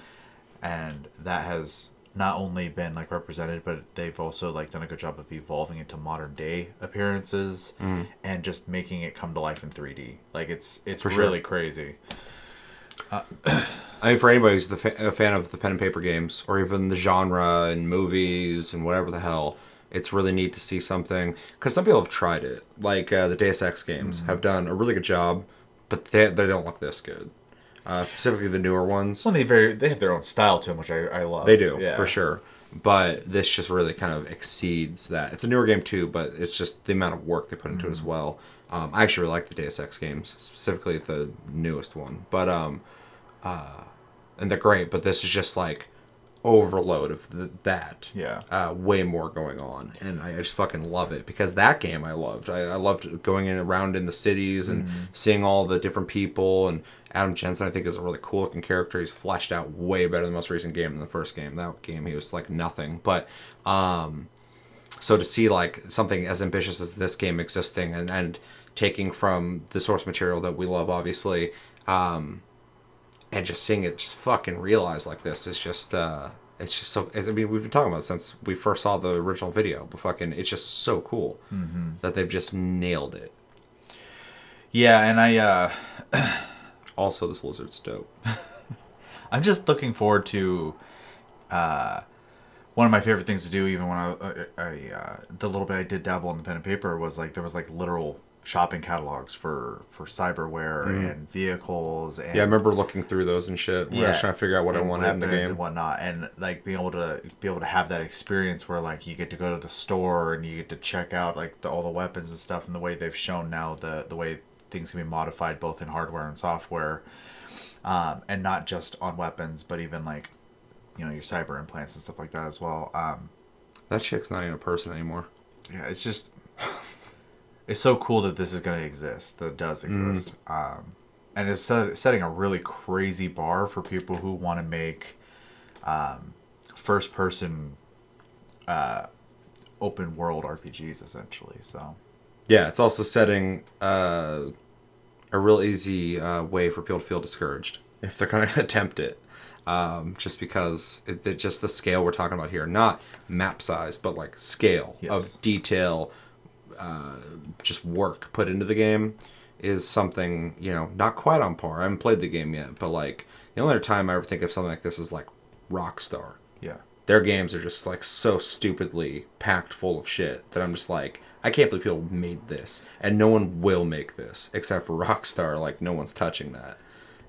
And that has not only been like represented, but they've also like done a good job of evolving into modern day appearances and just making it come to life in 3D. Like it's For really sure. crazy. I mean, for anybody who's a fan of the pen and paper games, or even the genre and movies and whatever the hell, it's really neat to see something. Because some people have tried it, like the Deus Ex games have done a really good job, but they don't look this good. Specifically the newer ones. Well, they have their own style to them, which I love. They do, yeah. for sure. But this just really kind of exceeds that. It's a newer game too, but it's just the amount of work they put into it as well. I actually really like the Deus Ex games, specifically the newest one. But and they're great, but this is just like overload of that. Yeah. Way more going on, and I just fucking love it because that game I loved. I loved going around in the cities and seeing all the different people. And Adam Jensen, I think, is a really cool looking character. He's fleshed out way better than the most recent game than the first game. That game he was like nothing, but so to see like something as ambitious as this game existing and taking from the source material that we love, obviously. And just seeing it just fucking realized like this is just it's just so. I mean, we've been talking about it since we first saw the original video, but fucking it's just so cool that they've just nailed it. Yeah, and I also this lizard's dope. I'm just looking forward to one of my favorite things to do, even when I the little bit I did dabble in the pen and paper was like there was like literal shopping catalogs for cyberware and vehicles. And I remember looking through those and shit. When I was trying to figure out what I wanted in the game and whatnot, and like being able to have that experience where like you get to go to the store and you get to check out like all the weapons and stuff, and the way they've shown now the way things can be modified both in hardware and software, and not just on weapons, but even like your cyber implants and stuff like that as well. That chick's not even a person anymore. Yeah, it's just it's so cool that this is going to exist, that it does exist. And it's setting a really crazy bar for people who want to make first person open world RPGs essentially. So yeah, it's also setting a real easy way for people to feel discouraged if they're going to attempt it. Just because just the scale we're talking about here, not map size, but like scale of detail, just work put into the game is something, not quite on par. I haven't played the game yet, but like the only other time I ever think of something like this is like Rockstar. Yeah. Their games are just like so stupidly packed full of shit that I'm just like, I can't believe people made this, and no one will make this except for Rockstar. Like no one's touching that.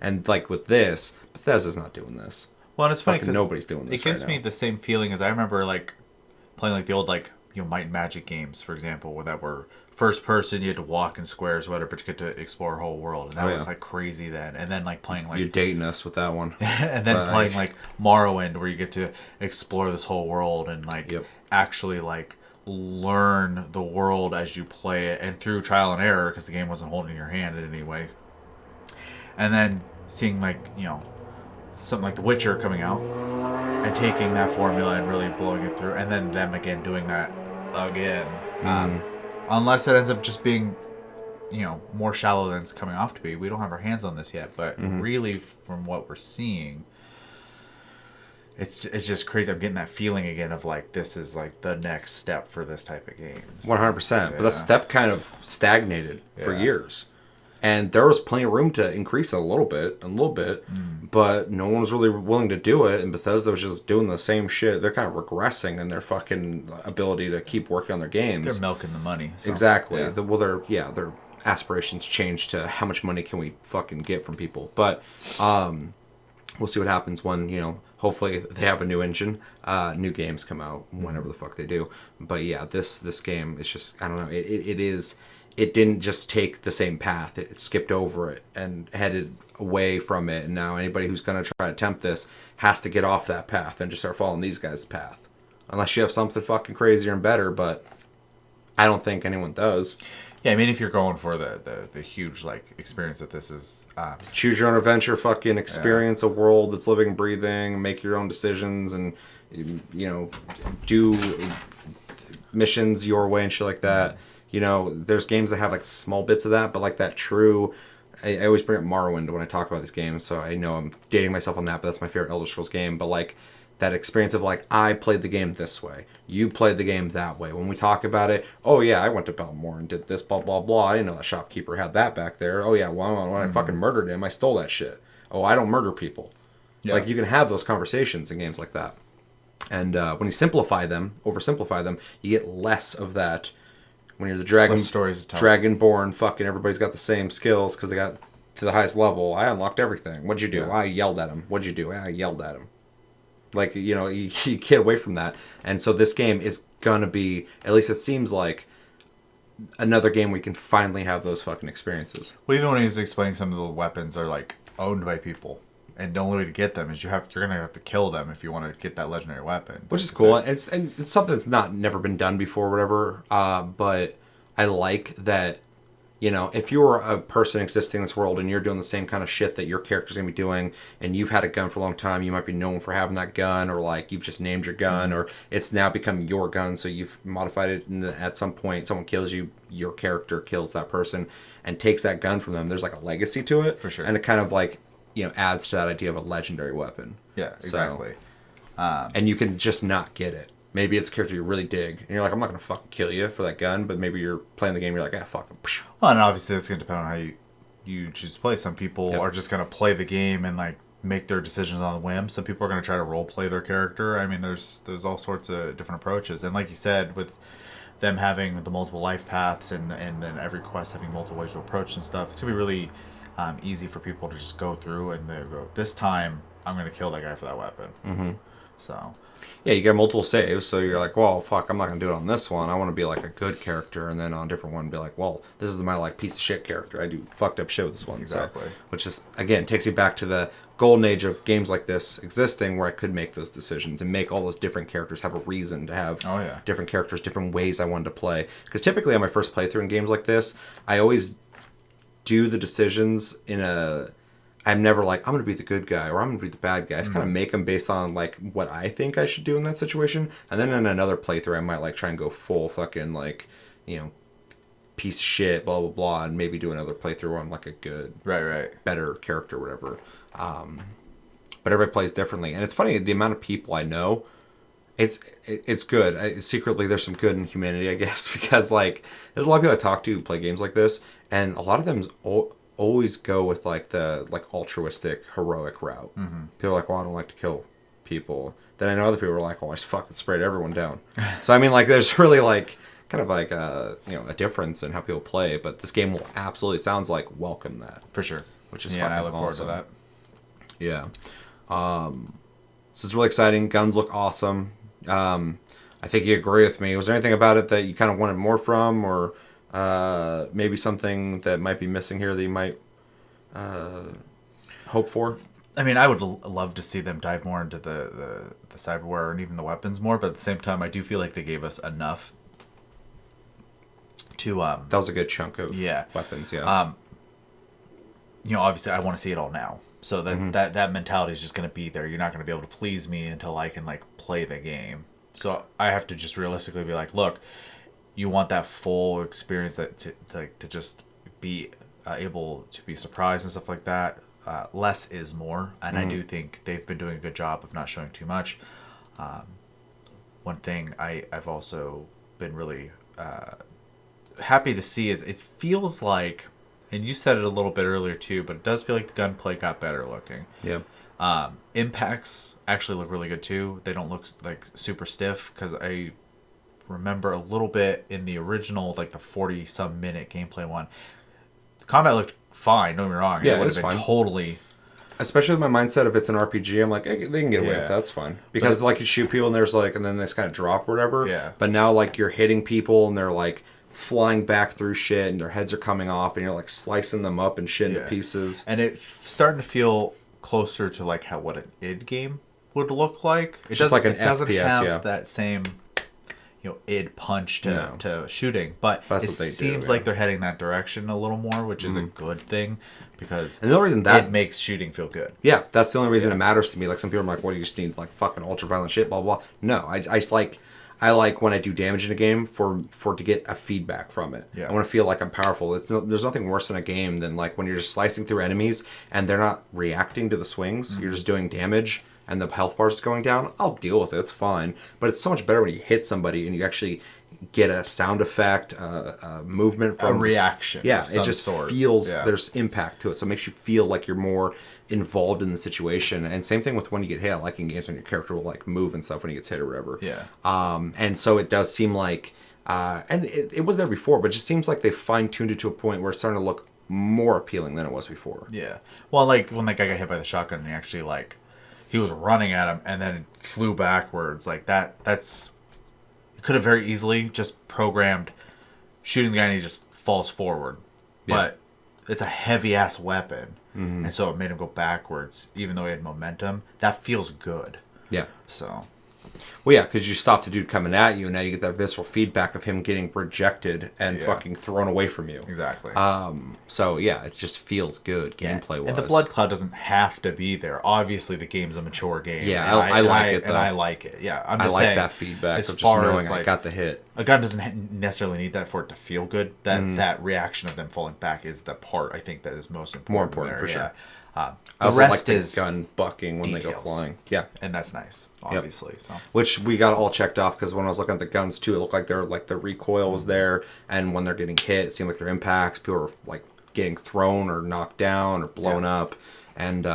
And like with this, Bethesda's not doing this. Well, and it's funny because nobody's doing this. It gives right me now. the same feeling as I remember like playing like the old like Might and Magic games, for example, where that were first person, you had to walk in squares, or whatever, but you get to explore a whole world, and that was like crazy then. And then like playing like you're dating us with that one, and then playing like Morrowind, where you get to explore this whole world and like actually like learn the world as you play it, and through trial and error because the game wasn't holding your hand in any way. And then seeing like something like The Witcher coming out and taking that formula and really blowing it through, and then them again doing that again. Unless it ends up just being more shallow than it's coming off to be. We don't have our hands on this yet, but really from what we're seeing, it's just crazy. I'm getting that feeling again of like this is like the next step for this type of game. 100%. But that step kind of stagnated for years. And there was plenty of room to increase it a little bit, but no one was really willing to do it, and Bethesda was just doing the same shit. They're kind of regressing in their fucking ability to keep working on their games. They're milking the money. So, exactly. Yeah. Their aspirations changed to how much money can we fucking get from people. But we'll see what happens when, hopefully they have a new engine, new games come out, whenever the fuck they do. But yeah, this game is just, I don't know, it didn't just take the same path. It skipped over it and headed away from it. And now anybody who's going to try to attempt this has to get off that path and just start following these guys' path. Unless you have something fucking crazier and better, but I don't think anyone does. Yeah, I mean, if you're going for the huge like experience that this is, choose your own adventure, fucking experience a world that's living and breathing, make your own decisions, and do missions your way and shit like that. There's games that have like small bits of that, but like that true. I always bring up Morrowind when I talk about these games, so I know I'm dating myself on that, but that's my favorite Elder Scrolls game. But like that experience of like, I played the game this way, you played the game that way. When we talk about it, oh yeah, I went to Belmore and did this, blah blah blah. I didn't know that shopkeeper had that back there. Oh yeah, well, when I fucking murdered him, I stole that shit. Oh, I don't murder people. Yeah. Like you can have those conversations in games like that, and when you oversimplify them, you get less of that. When you're the Dragonborn, fucking everybody's got the same skills because they got to the highest level. I unlocked everything. What'd you do? Yeah. I yelled at him. What'd you do? I yelled at him. Like, you get away from that. And so this game is going to be, at least it seems like, another game we can finally have those fucking experiences. Well, even when he was explaining some of the weapons are, like, owned by people. And the only way to get them is you're going to have to kill them if you want to get that legendary weapon. Which is cool. And it's something that's never been done before or whatever. But I like that, if you're a person existing in this world and you're doing the same kind of shit that your character's going to be doing, and you've had a gun for a long time, you might be known for having that gun, or like you've just named your gun, or it's now become your gun, so you've modified it, and at some point someone kills you, your character kills that person and takes that gun from them. There's like a legacy to it. For sure. And it kind of like, adds to that idea of a legendary weapon. Yeah, exactly. And you can just not get it. Maybe it's a character you really dig, and you're like, I'm not going to fucking kill you for that gun, but maybe you're playing the game, you're like, fuck him. Well, and obviously that's going to depend on how you choose to play. Some people are just going to play the game and like make their decisions on the whim. Some people are going to try to role play their character. I mean, there's all sorts of different approaches. And like you said, with them having the multiple life paths and then every quest having multiple ways to approach and stuff, it's gonna be really easy for people to just go through and they go, this time I'm gonna kill that guy for that weapon. Mm-hmm. So yeah, you get multiple saves, so you're like, well, fuck, I'm not gonna do it on this one. I want to be like a good character, and then on a different one, be like, well, this is my like piece of shit character. I do fucked up shit with this one. Exactly. So, which is again takes you back to the golden age of games like this existing, where I could make those decisions and make all those different characters have a reason to have different characters, different ways I wanted to play. Because typically on my first playthrough in games like this, I always do the decisions in a. I'm never like, I'm going to be the good guy or I'm going to be the bad guy. I just kind of make them based on like what I think I should do in that situation. And then in another playthrough, I might like try and go full fucking like, you know, piece of shit, blah, blah, blah. And maybe do another playthrough where I'm like a good, better character or whatever. But everybody plays differently. And it's funny, the amount of people I know, it's good. Secretly, there's some good in humanity, I guess, because like there's a lot of people I talk to who play games like this. And a lot of them always go with like the like altruistic heroic route. People are like, well, I don't like to kill people. Then I know other people are like, well, I just fucking sprayed everyone down. So I mean, like, there's really like kind of like a difference in how people play. But this game will absolutely, it sounds like, welcome that for sure, which is fucking fucking I look awesome. forward to that. Yeah. So it's really exciting. Guns look awesome. I think you agree with me. Was there anything about it that you kind of wanted more from, or maybe something that might be missing here that you might hope for? I mean, I would love to see them dive more into the cyberware and even the weapons more, but at the same time, I do feel like they gave us enough to that was a good chunk of weapons. Yeah. You know, obviously, I want to see it all now. So that mentality is just going to be there. You're not going to be able to please me until I can like play the game. So I have to just realistically be like, look, you want that full experience, that to just be able to be surprised and stuff like that. Less is more, and I do think they've been doing a good job of not showing too much. One thing I've also been really happy to see is it feels like, and you said it a little bit earlier too, but it does feel like the gunplay got better looking. Yeah. Impacts actually look really good too. They don't look like super stiff, because I remember a little bit in the original, like the 40-some minute gameplay one, the combat looked fine, don't get me wrong. Yeah, it would have been fine. Totally. Especially with my mindset, if it's an RPG, I'm like, hey, they can get away with that. That's fine. Because like you shoot people and there's like, and then they just kind of drop or whatever. Yeah. But now like you're hitting people and they're like flying back through shit and their heads are coming off and you're like slicing them up and shit into pieces. And it's starting to feel closer to like what an id game would look like. It just like an it doesn't FPS, have that same id punch to shooting, but that's it what they seems do, like they're heading that direction a little more, which is a good thing, because and the only reason that it makes shooting feel good. Yeah, that's the only reason it matters to me. Like some people are like, "What, do you just need like fucking ultra violent shit?" Blah blah. No, I just like. I like when I do damage in a game for to get a feedback from it. Yeah. I want to feel like I'm powerful. There's nothing worse in a game than like when you're just slicing through enemies and they're not reacting to the swings. You're just doing damage and the health bar is going down. I'll deal with it. It's fine. But it's so much better when you hit somebody and you actually get a sound effect, movement from a reaction. Yeah, of some it just sort. feels there's impact to it, so it makes you feel like you're more involved in the situation. And same thing with when you get hit. I like in games when your character will like move and stuff when he gets hit or whatever. Yeah. And so it does seem like, and it was there before, but it just seems like they fine tuned it to a point where it's starting to look more appealing than it was before. Yeah. Well, like when that guy got hit by the shotgun, and he actually like he was running at him and then it flew backwards. Like that's. You could have very easily just programmed shooting the guy and he just falls forward. Yeah. But it's a heavy-ass weapon. And so it made him go backwards, even though he had momentum. That feels good. Yeah. So... Well, yeah, because you stopped a dude coming at you, and now you get that visceral feedback of him getting rejected and fucking thrown away from you. Exactly. So, yeah, it just feels good gameplay-wise. And the blood cloud doesn't have to be there. Obviously, the game's a mature game. Yeah, I like it, though. And I like it. Yeah, I'm just I like saying, that feedback as of just far knowing as, I got the hit. A gun doesn't necessarily need that for it to feel good. That reaction of them falling back is the part, I think, that is most important. More important, there. for sure. The I also rest like the is gun bucking when details. they go flying. Yeah, and that's nice, obviously. Yep. So, which we got all checked off because when I was looking at the guns too, it looked like they're like the recoil was there, and when they're getting hit, it seemed like their impacts. People were like getting thrown or knocked down or blown up, and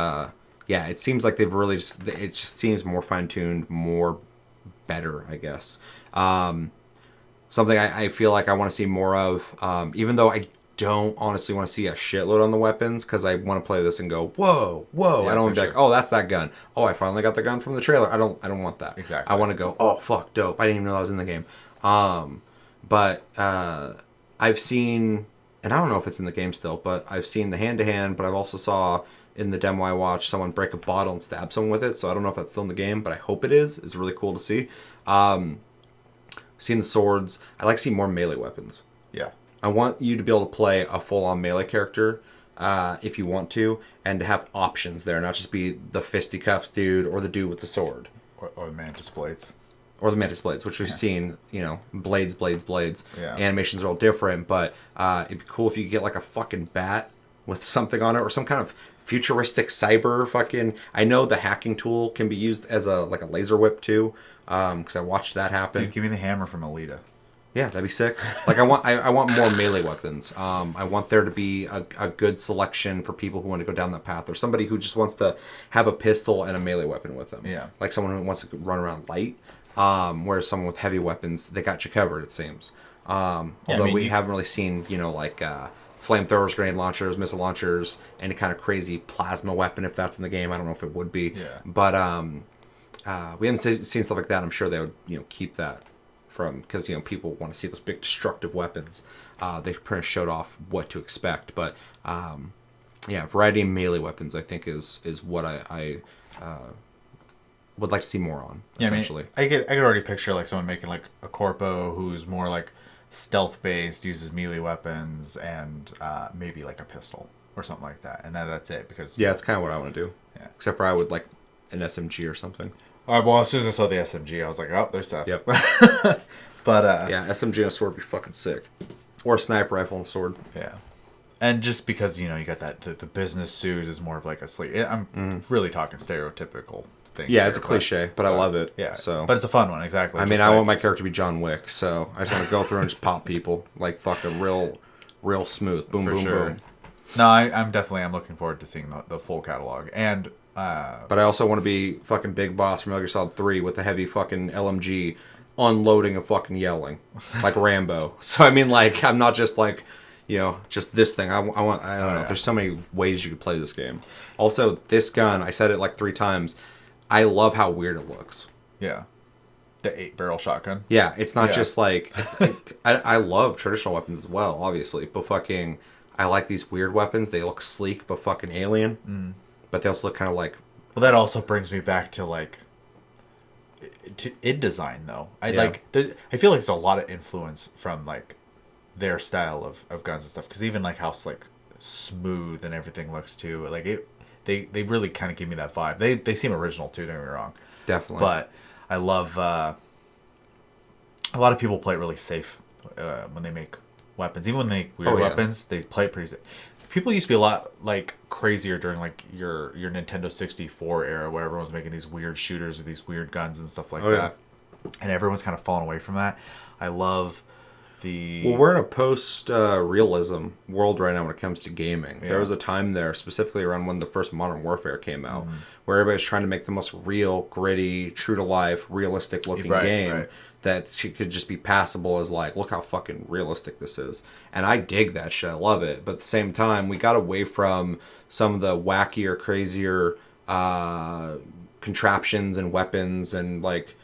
yeah, it seems like they've really just. It just seems more fine tuned, more better, I guess. something I feel like I want to see more of. Even though I don't honestly want to see a shitload on the weapons, because I want to play this and go, whoa. Yeah, I don't want to be for like, oh, that's that gun. Oh, I finally got the gun from the trailer. I don't want that. Exactly. I want to go, oh fuck, dope. I didn't even know that was in the game. But I've seen, and I don't know if it's in the game still, but I've seen the hand-to-hand, but I've also saw in the demo I watched someone break a bottle and stab someone with it, so I don't know if that's still in the game, but I hope it is. It's really cool to see. Seeing the swords. I like seeing more melee weapons. Yeah. I want you to be able to play a full-on melee character if you want to, and to have options there, not just be the fisticuffs dude or the dude with the sword. Or the mantis blades. Or the mantis blades, which we've seen, blades. Yeah. Animations are all different, but it'd be cool if you could get like a fucking bat with something on it, or some kind of futuristic cyber fucking. I know the hacking tool can be used as a laser whip too, because I watched that happen. Dude, give me the hammer from Alita. Yeah, that'd be sick. Like I want more melee weapons. I want there to be a good selection for people who want to go down that path, or somebody who just wants to have a pistol and a melee weapon with them. Yeah. Like someone who wants to run around light. Whereas someone with heavy weapons, they got you covered, it seems. Although we haven't really seen, flamethrowers, grenade launchers, missile launchers, any kind of crazy plasma weapon, if that's in the game. I don't know if it would be. Yeah. But we haven't seen stuff like that. I'm sure they would, keep that from, because, people want to see those big destructive weapons. They pretty much showed off what to expect. But, variety of melee weapons, I think, is what I would like to see more on, essentially. I could already picture like someone making like a corpo who's more like stealth based, uses melee weapons, and maybe like a pistol or something like that, and that's it. Because that's kind of what I want to do. Yeah. Except for I would like an SMG or something. All right, well, as soon as I saw the SMG, I was like, oh, there's stuff. Yep. But SMG and a sword would be fucking sick, or a sniper rifle and a sword. Yeah. And just because you got that the business suit is more of like a sleep. I'm really talking stereotypical things. Yeah, it's a cliche, but I love it. Yeah, so but it's a fun one, exactly. I mean, I want my character to be John Wick, so I just want to go through and just pop people like fucking real smooth. Boom, boom, boom. No, I'm looking forward to seeing the full catalog, and but I also want to be fucking Big Boss from Metal Gear Solid 3 with the heavy fucking LMG unloading and fucking yelling like Rambo. So I mean, like, I'm not just like, just this thing. I don't know. There's so many ways you could play this game. Also, this gun, I said it like 3 times. I love how weird it looks. Yeah. The 8-barrel shotgun. Yeah, it's not just like... I love traditional weapons as well, obviously. But fucking... I like these weird weapons. They look sleek, but fucking alien. Mm. But they also look kind of like... Well, that also brings me back to, like... to id design, though. I feel like there's a lot of influence from, like, their style of guns and stuff. Because even, like, how, like, smooth and everything looks, too. Like, They really kind of give me that vibe. They seem original too, don't get me wrong. Definitely. But I love a lot of people play it really safe when they make weapons. Even when they make weird weapons, they play it pretty safe. People used to be a lot like crazier during like your Nintendo 64 era, where everyone was making these weird shooters with these weird guns and stuff like that. And everyone's kind of fallen away from that. I love Well, we're in a post-realism world right now when it comes to gaming. Yeah. There was a time there, specifically around when the first Modern Warfare came out, where everybody was trying to make the most real, gritty, true-to-life, realistic-looking game that could just be passable as like, look how fucking realistic this is. And I dig that shit. I love it. But at the same time, we got away from some of the wackier, crazier contraptions and weapons and like...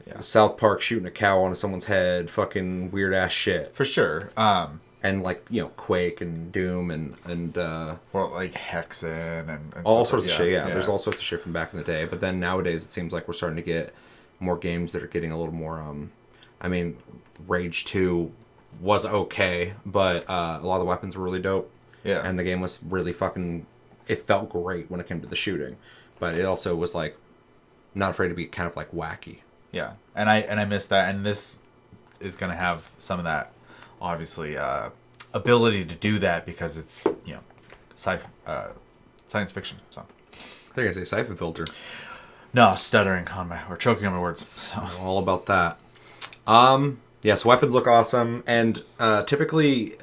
Yeah. South Park shooting a cow onto someone's head, fucking weird ass shit. For sure. And like, Quake and Doom and or like Hexen and all sorts of shit, yeah. There's all sorts of shit from back in the day. But then nowadays it seems like we're starting to get more games that are getting a little more I mean, Rage 2 was okay, but a lot of the weapons were really dope. Yeah. And the game was really fucking it felt great when it came to the shooting. But it also was like not afraid to be kind of like wacky. Yeah, and I miss that, and this is gonna have some of that, obviously, ability to do that because it's science fiction. So I think I say siphon filter. No, stuttering on or choking on my words. So all about that. Yes, weapons look awesome, and typically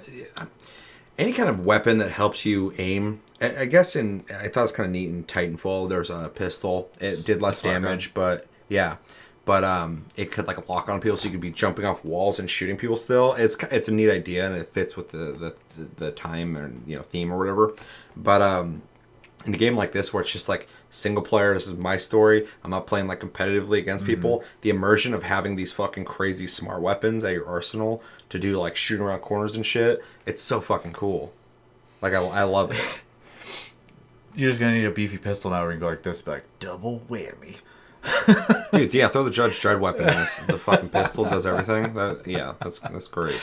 any kind of weapon that helps you aim. I guess I thought it was kind of neat in Titanfall. There's a pistol. It did less damage, but yeah. but it could like lock on people, so you could be jumping off walls and shooting people still. It's a neat idea, and it fits with the time and theme or whatever. But in a game like this, where it's just like single player, this is my story, I'm not playing like competitively against people, the immersion of having these fucking crazy smart weapons at your arsenal to do like shooting around corners and shit, it's so fucking cool. Like I love it. You're just gonna need a beefy pistol now where you can go like this, be like, double whammy. Dude, yeah, throw the Judge Dredd weapon in this. The fucking pistol does everything. That's great.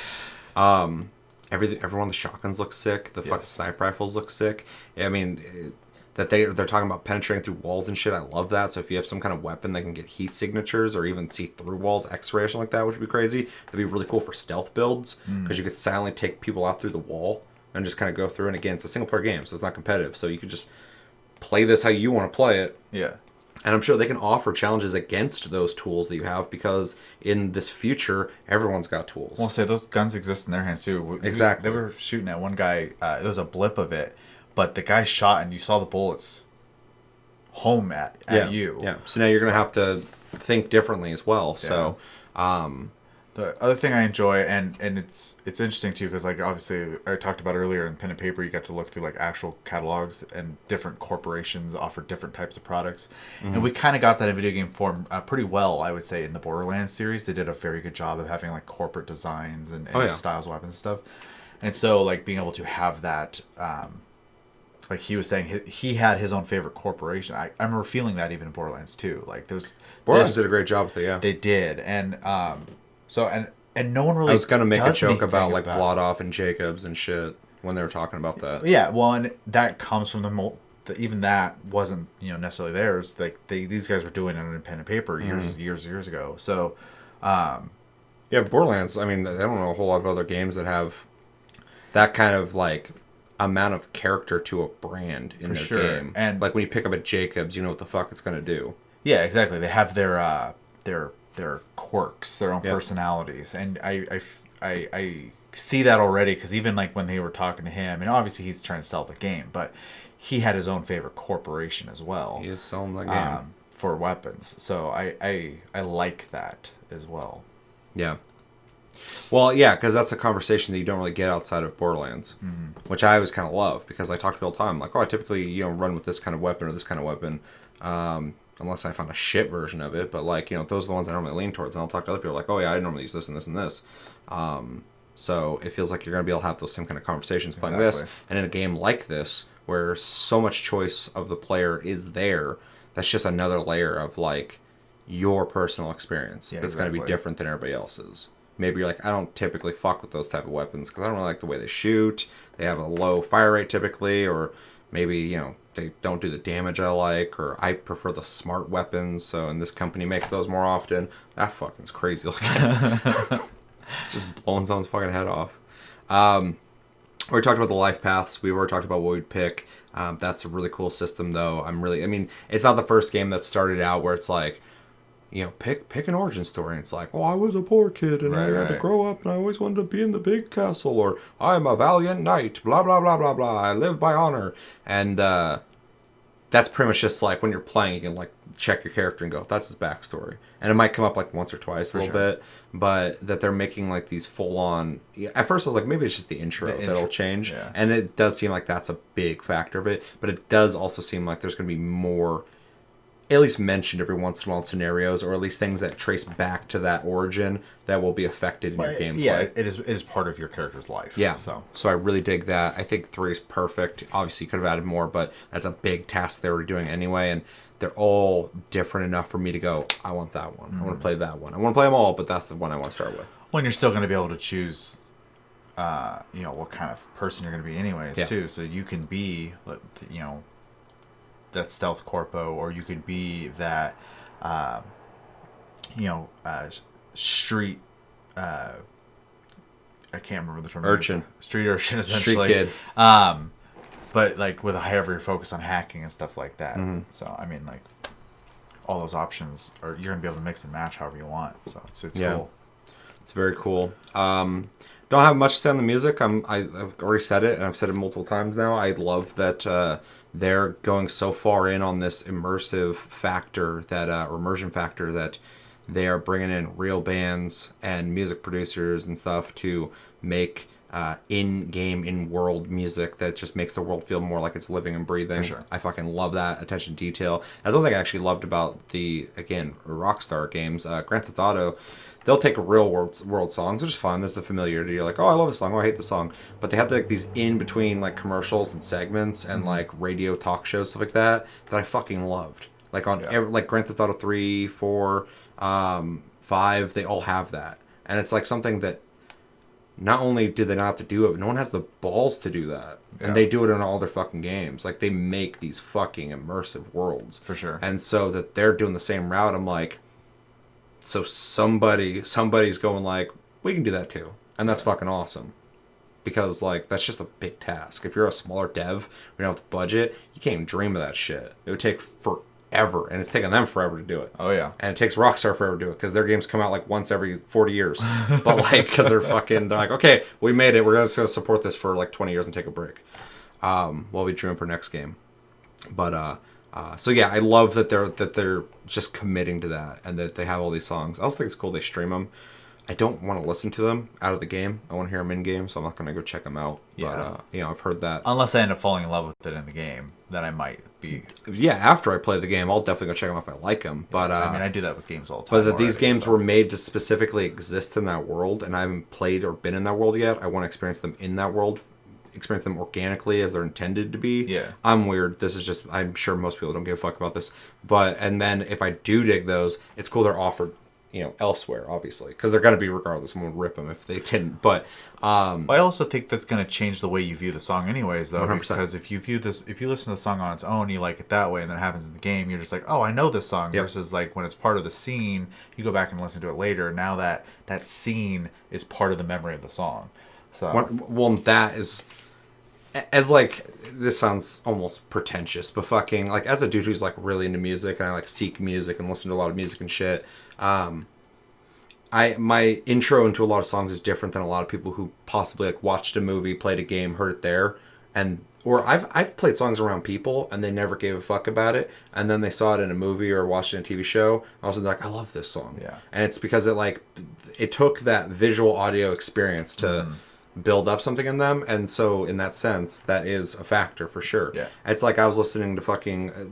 Every one of the shotguns looks sick. The fucking sniper rifles look sick. I mean, that they're talking about penetrating through walls and shit. I love that. So if you have some kind of weapon that can get heat signatures or even see through walls, X-ray or something like that, which would be crazy. That'd be really cool for stealth builds because you could silently take people out through the wall and just kind of go through. And again, it's a single player game, so it's not competitive. So you could just play this how you want to play it. Yeah. And I'm sure they can offer challenges against those tools that you have, because in this future, everyone's got tools. Well, say those guns exist in their hands too. Exactly. They were shooting at one guy. There was a blip of it, but the guy shot, and you saw the bullets home at you. Yeah. So now you're gonna have to think differently as well. So, the other thing I enjoy, and it's interesting too, because like obviously I talked about earlier in pen and paper, you got to look through like actual catalogs, and different corporations offer different types of products, and we kind of got that in video game form pretty well, I would say. In the Borderlands series, they did a very good job of having like corporate designs and styles of weapons and stuff, and so like being able to have that, like he was saying, he had his own favorite corporation. I remember feeling that even in Borderlands 2. Like those Borderlands did a great job with it. Yeah, they did, and so and no one really. I was gonna make a joke about like Vladoff and Jacobs and shit when they were talking about that. Yeah, well, and that comes from even that wasn't necessarily theirs. Like these guys were doing it in pen and paper years ago. So, yeah, Borderlands. I mean, I don't know a whole lot of other games that have that kind of like amount of character to a brand in their game. And like when you pick up a Jacobs, you know what the fuck it's gonna do. Yeah, exactly. They have their quirks, their own personalities, and I see that already, because even like when they were talking to him, and obviously he's trying to sell the game, but he had his own favorite corporation as well. He is selling the game for weapons, so I like that as well. Yeah. Well, yeah, because that's a conversation that you don't really get outside of Borderlands, which I always kind of love, because I talk to people all the time, like, oh, I typically run with this kind of weapon or this kind of weapon. Unless I found a shit version of it, but like those are the ones I normally lean towards, and I'll talk to other people like, oh yeah, I normally use this and this and this. So it feels like you're gonna be able to have those same kind of conversations playing this, and in a game like this where so much choice of the player is there, that's just another layer of like your personal experience that's gonna be different than everybody else's. Maybe you're like, I don't typically fuck with those type of weapons because I don't really like the way they shoot. They have a low fire rate typically, or maybe they don't do the damage I like, or I prefer the smart weapons, so and this company makes those more often. That fucking's crazy looking. Just blowing someone's fucking head off. We already talked about the life paths. We've already talked about what we'd pick. That's a really cool system, though. I mean, it's not the first game that started out where it's like, pick an origin story. And it's like, I was a poor kid and I had to grow up and I always wanted to be in the big castle, or I'm a valiant knight, blah, blah, blah, blah, blah. I live by honor. And that's pretty much just like when you're playing, you can like check your character and go, that's his backstory. And it might come up like once or twice a little bit, but that they're making like these full on. At first I was like, maybe it's just the intro that'll change. Yeah. And it does seem like that's a big factor of it, but it does also seem like there's going to be more at least mentioned every once in a while in scenarios, or at least things that trace back to that origin that will be affected in your gameplay. Yeah, it is part of your character's life. Yeah, so I really dig that. I think 3 is perfect. Obviously, you could have added more, but that's a big task they were doing anyway, and they're all different enough for me to go, I want that one. I want to play that one. I want to play them all, but that's the one I want to start with. When you're still going to be able to choose, what kind of person you're going to be anyways, too. So you can be, that stealth corpo, or you could be that street I can't remember the term. Urchin. Street urchin, essentially. Street kid. But like with a heavier focus on hacking and stuff like that. So I mean, like, all those options you're gonna be able to mix and match however you want. So it's cool. It's very cool. Don't have much to say on the music. I've already said it, and I've said it multiple times now. I love that they're going so far in on this immersive factor, that or immersion factor, that they are bringing in real bands and music producers and stuff to make in-game, in-world music that just makes the world feel more like it's living and breathing. For sure. I fucking love that attention to detail. That's one thing I actually loved about the, again, Rockstar games. Grand Theft Auto, they'll take real world songs, which is fun. There's the familiarity. You're like, oh, I love this song. Oh, I hate the song. But they have like these in-between like commercials and segments and like radio talk shows, stuff like that I fucking loved. Like on like Grand Theft Auto 3, 4, 5, they all have that. And it's like something that not only did they not have to do it, but no one has the balls to do that. And they do it in all their fucking games. Like, they make these fucking immersive worlds. For sure. And so that they're doing the same route, I'm like, so somebody's going like, we can do that too. And that's fucking awesome. Because, like, that's just a big task. If you're a smaller dev, we don't have the budget, you can't even dream of that shit. It would take forever. And it's taken them forever to do it. Oh, yeah. And it takes Rockstar forever to do it because their games come out like once every 40 years. But like, because they're like, okay, we made it. We're just going to support this for like 20 years and take a break while we dream up our next game. But so yeah, I love that they're just committing to that and that they have all these songs. I also think it's cool they stream them. I don't want to listen to them out of the game. I want to hear them in game, so I'm not going to go check them out. Yeah. But I've heard that. Unless I end up falling in love with it in the game, then I might be. Yeah, after I play the game, I'll definitely go check them out if I like them. But I mean, I do that with games all the time. But that these games were made to specifically exist in that world, and I haven't played or been in that world yet. I want to experience them in that world, experience them organically as they're intended to be. Yeah. I'm weird. This is just, I'm sure most people don't give a fuck about this. But, and then if I do dig those, it's cool they're offered, elsewhere, obviously, because they're going to be regardless. I'm going to rip them if they didn't. But I also think that's going to change the way you view the song anyways, though. 100%. Because if you listen to the song on its own, you like it that way, and then it happens in the game, you're just like, oh, I know this song. Yep. Versus like when it's part of the scene, you go back and listen to it later. Now that scene is part of the memory of the song. So well, that is, as like, this sounds almost pretentious, but fucking, like, as a dude who's like really into music and I like seek music and listen to a lot of music and shit, my intro into a lot of songs is different than a lot of people who possibly like watched a movie, played a game, heard it there, or I've played songs around people and they never gave a fuck about it, and then they saw it in a movie or watched it in a TV show. I was like, I love this song. Yeah. And it's because it took that visual audio experience to build up something in them, and so in that sense, that is a factor for sure. Yeah. It's like I was listening to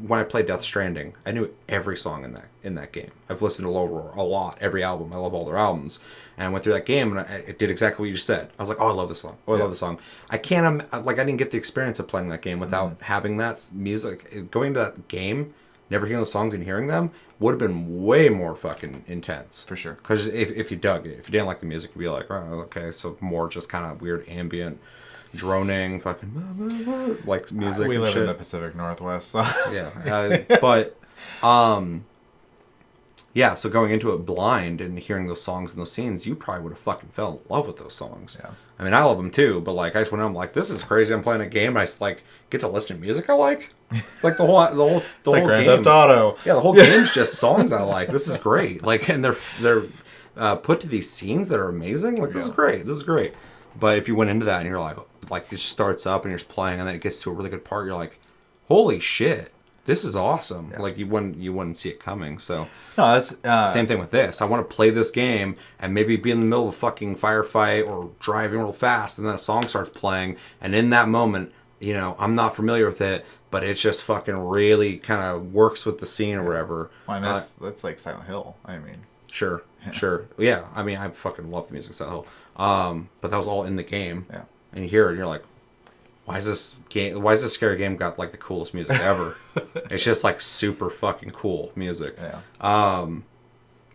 when I played Death Stranding, I knew every song in that game. I've listened to Low Roar a lot, every album. I love all their albums, and I went through that game and it did exactly what you just said. I was like, oh, I love this song. Oh, I love this song. I can't I didn't get the experience of playing that game without having that music. Going to that game, never hearing those songs and hearing them would have been way more fucking intense. For sure. Because if you dug it, if you didn't like the music, you'd be like, oh, okay, so more just kind of weird ambient, droning, fucking like music. We and live shit. in the Pacific Northwest, so yeah. Yeah, so going into it blind and hearing those songs and those scenes, you probably would have fucking fell in love with those songs. Yeah. I mean, I love them too, but like I just went out, I'm like, this is crazy. I'm playing a game, and I just like get to listen to music I like. It's like the whole like whole Grand game. Theft Auto. Yeah, the whole game's just songs I like. This is great. Like, and they're put to these scenes that are amazing. Like, this is great. This is great. But if you went into that and you're like it just starts up and you're just playing, and then it gets to a really good part, you're like, holy shit. This is awesome. Yeah. Like you wouldn't see it coming. So no, that's same thing with this. I want to play this game and maybe be in the middle of a fucking firefight or driving real fast, and then a song starts playing, and in that moment, I'm not familiar with it, but it just fucking really kind of works with the scene or whatever. Well, that's like Silent Hill. I mean, sure. Yeah, I mean, I fucking love the music of Silent Hill. But that was all in the game. Yeah, and you hear it, and you're like, why is this scary game got like the coolest music ever? It's just like super fucking cool music. Yeah.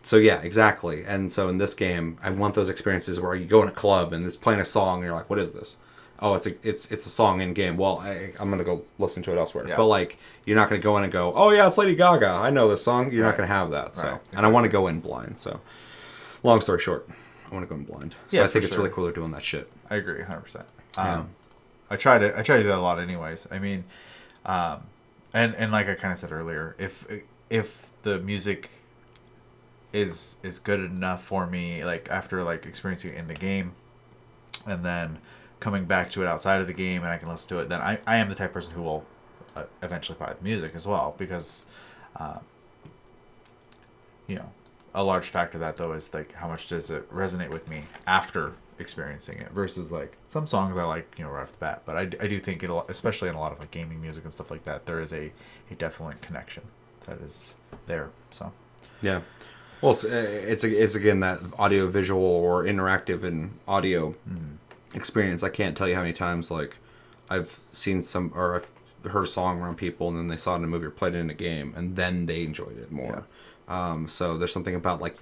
So yeah, exactly. And so in this game, I want those experiences where you go in a club and it's playing a song and you're like, what is this? Oh, it's a song in game. Well, I'm gonna go listen to it elsewhere. Yeah. But like, you're not gonna go in and go, oh yeah, it's Lady Gaga. I know this song. You're not gonna have that. So, exactly. And I want to go in blind. So, long story short, I want to go in blind. So I think it's really cool they're doing that shit. I agree, 100%. I try to do that a lot, anyways. I mean, and like I kind of said earlier, if the music is good enough for me, like after like experiencing it in the game, and then coming back to it outside of the game, and I can listen to it, then I am the type of person who will eventually buy the music as well, because a large factor of that though is like how much does it resonate with me after experiencing it versus like some songs I like, you know, right off the bat. But I do think it, especially in a lot of like gaming music and stuff like that, there is a definite connection that is there. So yeah, well, it's again that audio visual or interactive and audio experience. I can't tell you how many times like I've seen some or I've heard a song around people and then they saw it in a movie or played it in a game and then they enjoyed it more. So there's something about like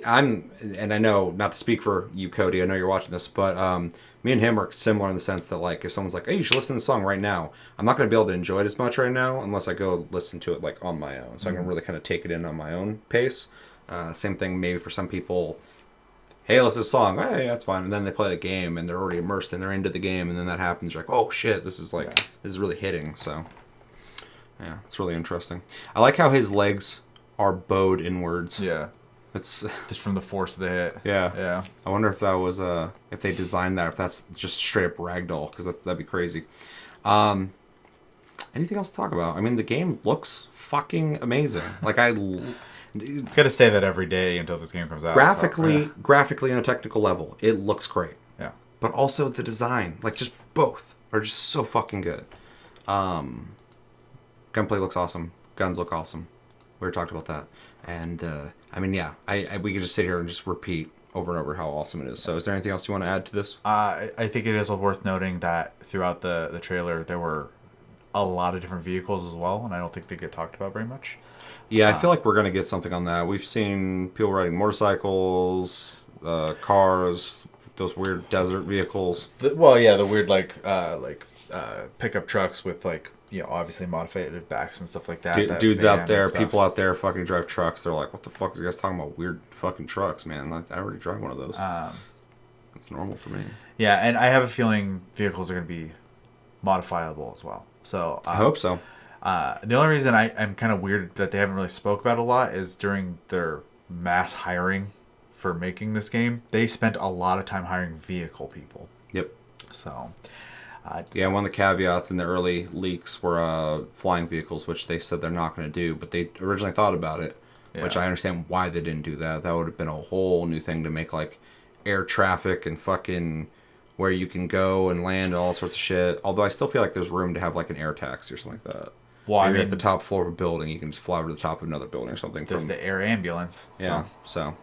I'm and I know not to speak for you, Cody, I know you're watching this, but me and him are similar in the sense that like if someone's like, hey, you should listen to the song right now, I'm not going to be able to enjoy it as much right now unless I go listen to it like on my own. So I can really kind of take it in on my own pace. Same thing maybe for some people. Hey, listen to this song. Hey, that's fine. And then they play the game and they're already immersed and they're into the game. And then that happens. You're like, oh shit, this is really hitting. So yeah, it's really interesting. I like how his legs are bowed inwards. Yeah. It's just from the force of the hit. Yeah. Yeah. I wonder if that was if they designed that, if that's just straight up ragdoll, because that'd be crazy. Anything else to talk about? I mean, the game looks fucking amazing. Like gotta say that every day until this game comes out. Graphically on a technical level, it looks great. Yeah. But also the design, like just both are just so fucking good. Gunplay looks awesome. Guns look awesome. We already talked about that. And I mean, yeah, we could just sit here and just repeat over and over how awesome it is. So is there anything else you want to add to this? I think it is worth noting that throughout the trailer there were a lot of different vehicles as well, and I don't think they get talked about very much. Yeah, I feel like we're going to get something on that. We've seen people riding motorcycles, cars, those weird desert vehicles. The weird pickup trucks with like, you know, obviously modified backs and stuff like that. Dudes out there, people out there fucking drive trucks. They're like, what the fuck is you guys talking about? Weird fucking trucks, man. Like, I already drive one of those. It's normal for me. Yeah, and I have a feeling vehicles are going to be modifiable as well. So I hope so. The only reason I'm kind of weird that they haven't really spoke about a lot is during their mass hiring for making this game, they spent a lot of time hiring vehicle people. Yep. So, yeah, one of the caveats in the early leaks were flying vehicles, which they said they're not going to do, but they originally thought about it, which I understand why they didn't do that. That would have been a whole new thing to make like air traffic and fucking where you can go and land and all sorts of shit. Although I still feel like there's room to have like an air taxi or something like that. Well, maybe at the top floor of a building, you can just fly over to the top of another building or something. There's the air ambulance. Yeah, so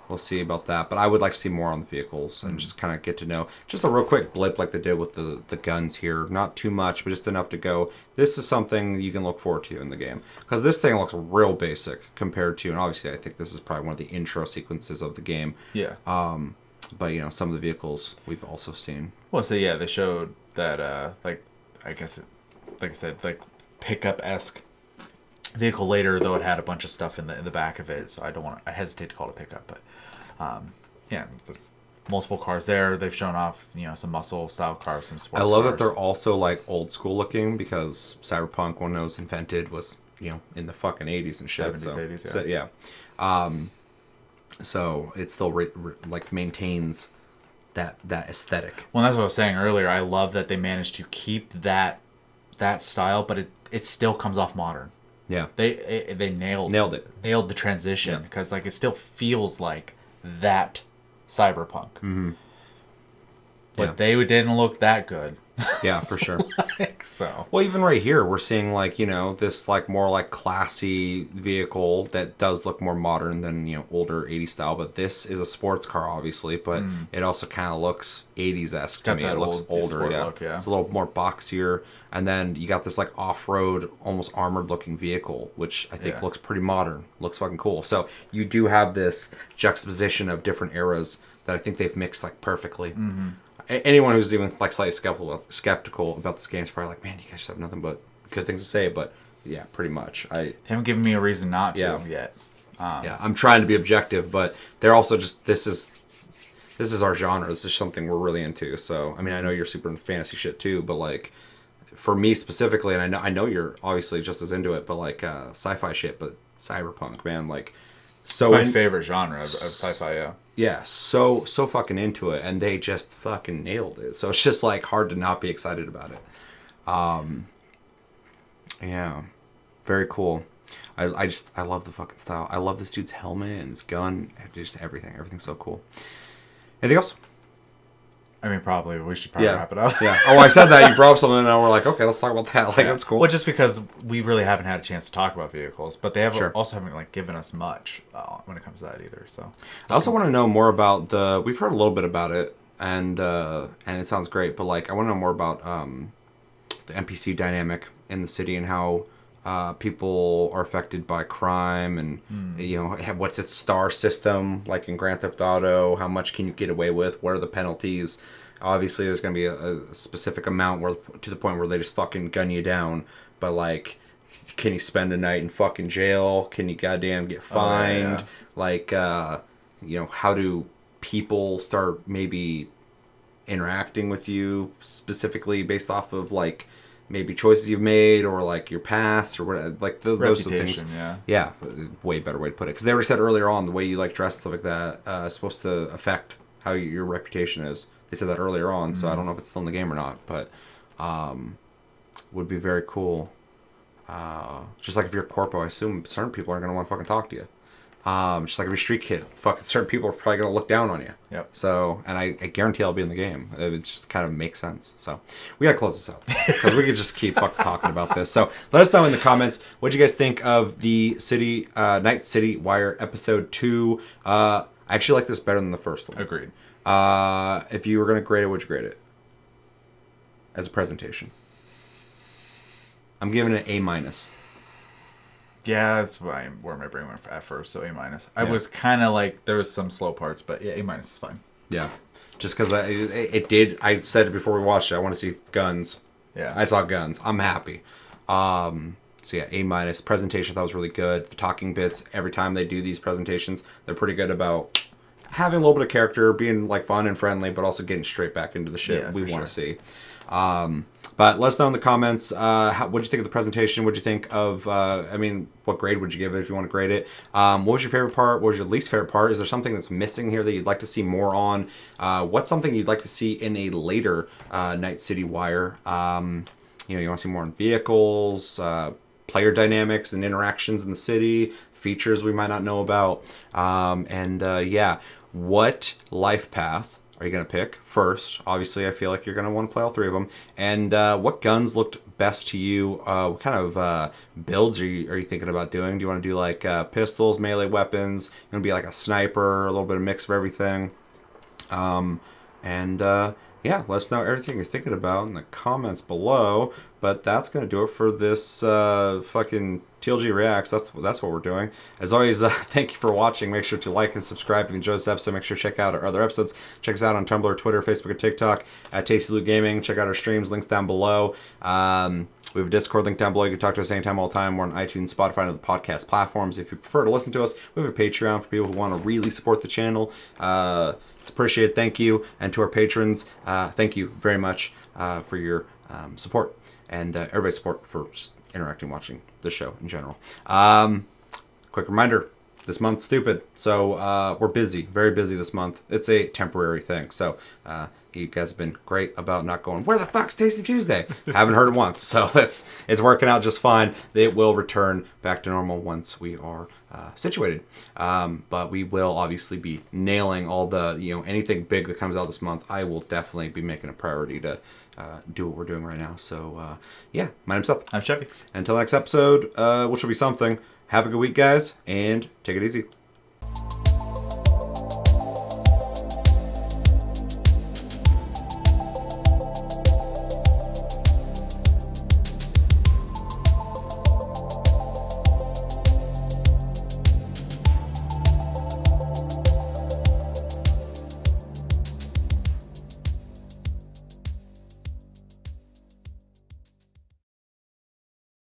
we'll see about that. But I would like to see more on the vehicles and just kind of get to know. Just a real quick blip like they did with the guns here. Not too much, but just enough to go, this is something you can look forward to in the game. Because this thing looks real basic compared to, and obviously I think this is probably one of the intro sequences of the game. Yeah. But, you know, some of the vehicles we've also seen. Well, so yeah, they showed that, like I said, pickup-esque vehicle later, though it had a bunch of stuff in the back of it, so I hesitate to call it a pickup, but yeah, multiple cars there. They've shown off, you know, some muscle style cars, some sports cars. I love that they're also like old school looking, because Cyberpunk, when it was invented, was, you know, in the fucking 80s and shit. 70s, 80s, yeah. So yeah. So it still like maintains that aesthetic. Well, that's what I was saying earlier. I love that they managed to keep that style, but it still comes off modern. Yeah, they nailed it. Nailed the transition, because like it still feels like that cyberpunk. Mm-hmm. But they didn't look that good. Yeah, for sure. So well, even right here, we're seeing like, you know, this like more like classy vehicle that does look more modern than, you know, older 80s style. But this is a sports car, obviously, but it also kind of looks 80s-esque to me. It looks older, yeah. Look, yeah. It's a little more boxier, and then you got this like off-road, almost armored-looking vehicle, which I think looks pretty modern. Looks fucking cool. So you do have this juxtaposition of different eras that I think they've mixed like perfectly. Mm-hmm. Anyone who's even like slightly skeptical about this game is probably like, man, you guys just have nothing but good things to say. But yeah, pretty much. They haven't given me a reason not to yet. Yeah, I'm trying to be objective, but they're also just this is our genre. This is something we're really into. So I mean, I know you're super into fantasy shit too, but like for me specifically, and I know you're obviously just as into it, but like sci-fi shit, but cyberpunk, man, like so it's my favorite genre of sci-fi. Yeah. Yeah, so fucking into it, and they just fucking nailed it. So it's just like hard to not be excited about it. Yeah, very cool. I love the fucking style. I love this dude's helmet and his gun, just everything. Everything's so cool. Anything else? I mean, probably. We should probably wrap it up. Yeah. Oh, I said that. You brought up something, and now we're like, okay, let's talk about that. Like, that's cool. Well, just because we really haven't had a chance to talk about vehicles, but they also haven't like given us much when it comes to that either. So I also want to know more about the. We've heard a little bit about it, and it sounds great. But like, I want to know more about the NPC dynamic in the city and how people are affected by crime, and you know, what's its star system like in Grand Theft Auto? How much can you get away with? What are the penalties? Obviously, there's going to be a specific amount where to the point where they just fucking gun you down. But like, can you spend a night in fucking jail? Can you goddamn get fined? Like, you know, how do people start maybe interacting with you specifically based off of like maybe choices you've made or like your past or what, like those are things. Yeah, way better way to put it, because they already said earlier on the way you like dress and stuff like that is supposed to affect how your reputation is. They said that earlier on, so I don't know if it's still in the game or not, but would be very cool. Just like if you're a corpo, I assume certain people aren't going to want to fucking talk to you. Just like if you're a street kid, fucking certain people are probably going to look down on you. Yep. So, and I guarantee I'll be in the game. It just kind of makes sense. So, we got to close this out because we could just keep fucking talking about this. So, let us know in the comments what you guys think of the Night City Wire episode 2. I actually like this better than the first one. Agreed. If you were going to grade it, would you grade it? As a presentation. I'm giving it A-. Yeah, that's where my brain went at first, so A-. I was kind of like, there was some slow parts, but yeah, A- is fine. Yeah. Just because I said it before we watched it, I want to see guns. Yeah. I saw guns. I'm happy. So yeah, A-. Presentation, I thought was really good. The talking bits, every time they do these presentations, they're pretty good about having a little bit of character, being like fun and friendly, but also getting straight back into the shit we want to see. But let us know in the comments, what did you think of the presentation? What did you think of, what grade would you give it if you want to grade it? What was your favorite part? What was your least favorite part? Is there something that's missing here that you'd like to see more on? What's something you'd like to see in a later Night City Wire? You want to see more on vehicles, player dynamics and interactions in the city, features we might not know about. What life path are you going to pick first? Obviously, I feel like you're going to want to play all 3 of them. And what guns looked best to you? What kind of builds are you thinking about doing? Do you want to do like pistols, melee weapons? You want to be like a sniper, a little bit of mix of everything? Let us know everything you're thinking about in the comments below. But that's going to do it for this fucking TLG Reacts. That's what we're doing. As always, thank you for watching. Make sure to like and subscribe if you enjoyed this episode. Make sure to check out our other episodes. Check us out on Tumblr, Twitter, Facebook, and TikTok at Tasty Loot Gaming. Check out our streams. Links down below. We have a Discord link down below. You can talk to us anytime, all the time. We're on iTunes, Spotify, and other podcast platforms. If you prefer to listen to us, we have a Patreon for people who want to really support the channel. It's appreciated. Thank you. And to our patrons, thank you very much for your support and everybody's support for just interacting, watching the show in general. Quick reminder, this month's stupid. So we're busy, very busy this month. It's a temporary thing. So you guys have been great about not going, where the fuck's Tasty Tuesday? Haven't heard it once. So it's working out just fine. It will return back to normal once we are situated. But we will obviously be nailing all the, anything big that comes out this month. I will definitely be making a priority to do what we're doing right now. So my name's Seth. I'm Chevy. Until next episode, which will be something, have a good week, guys, and take it easy.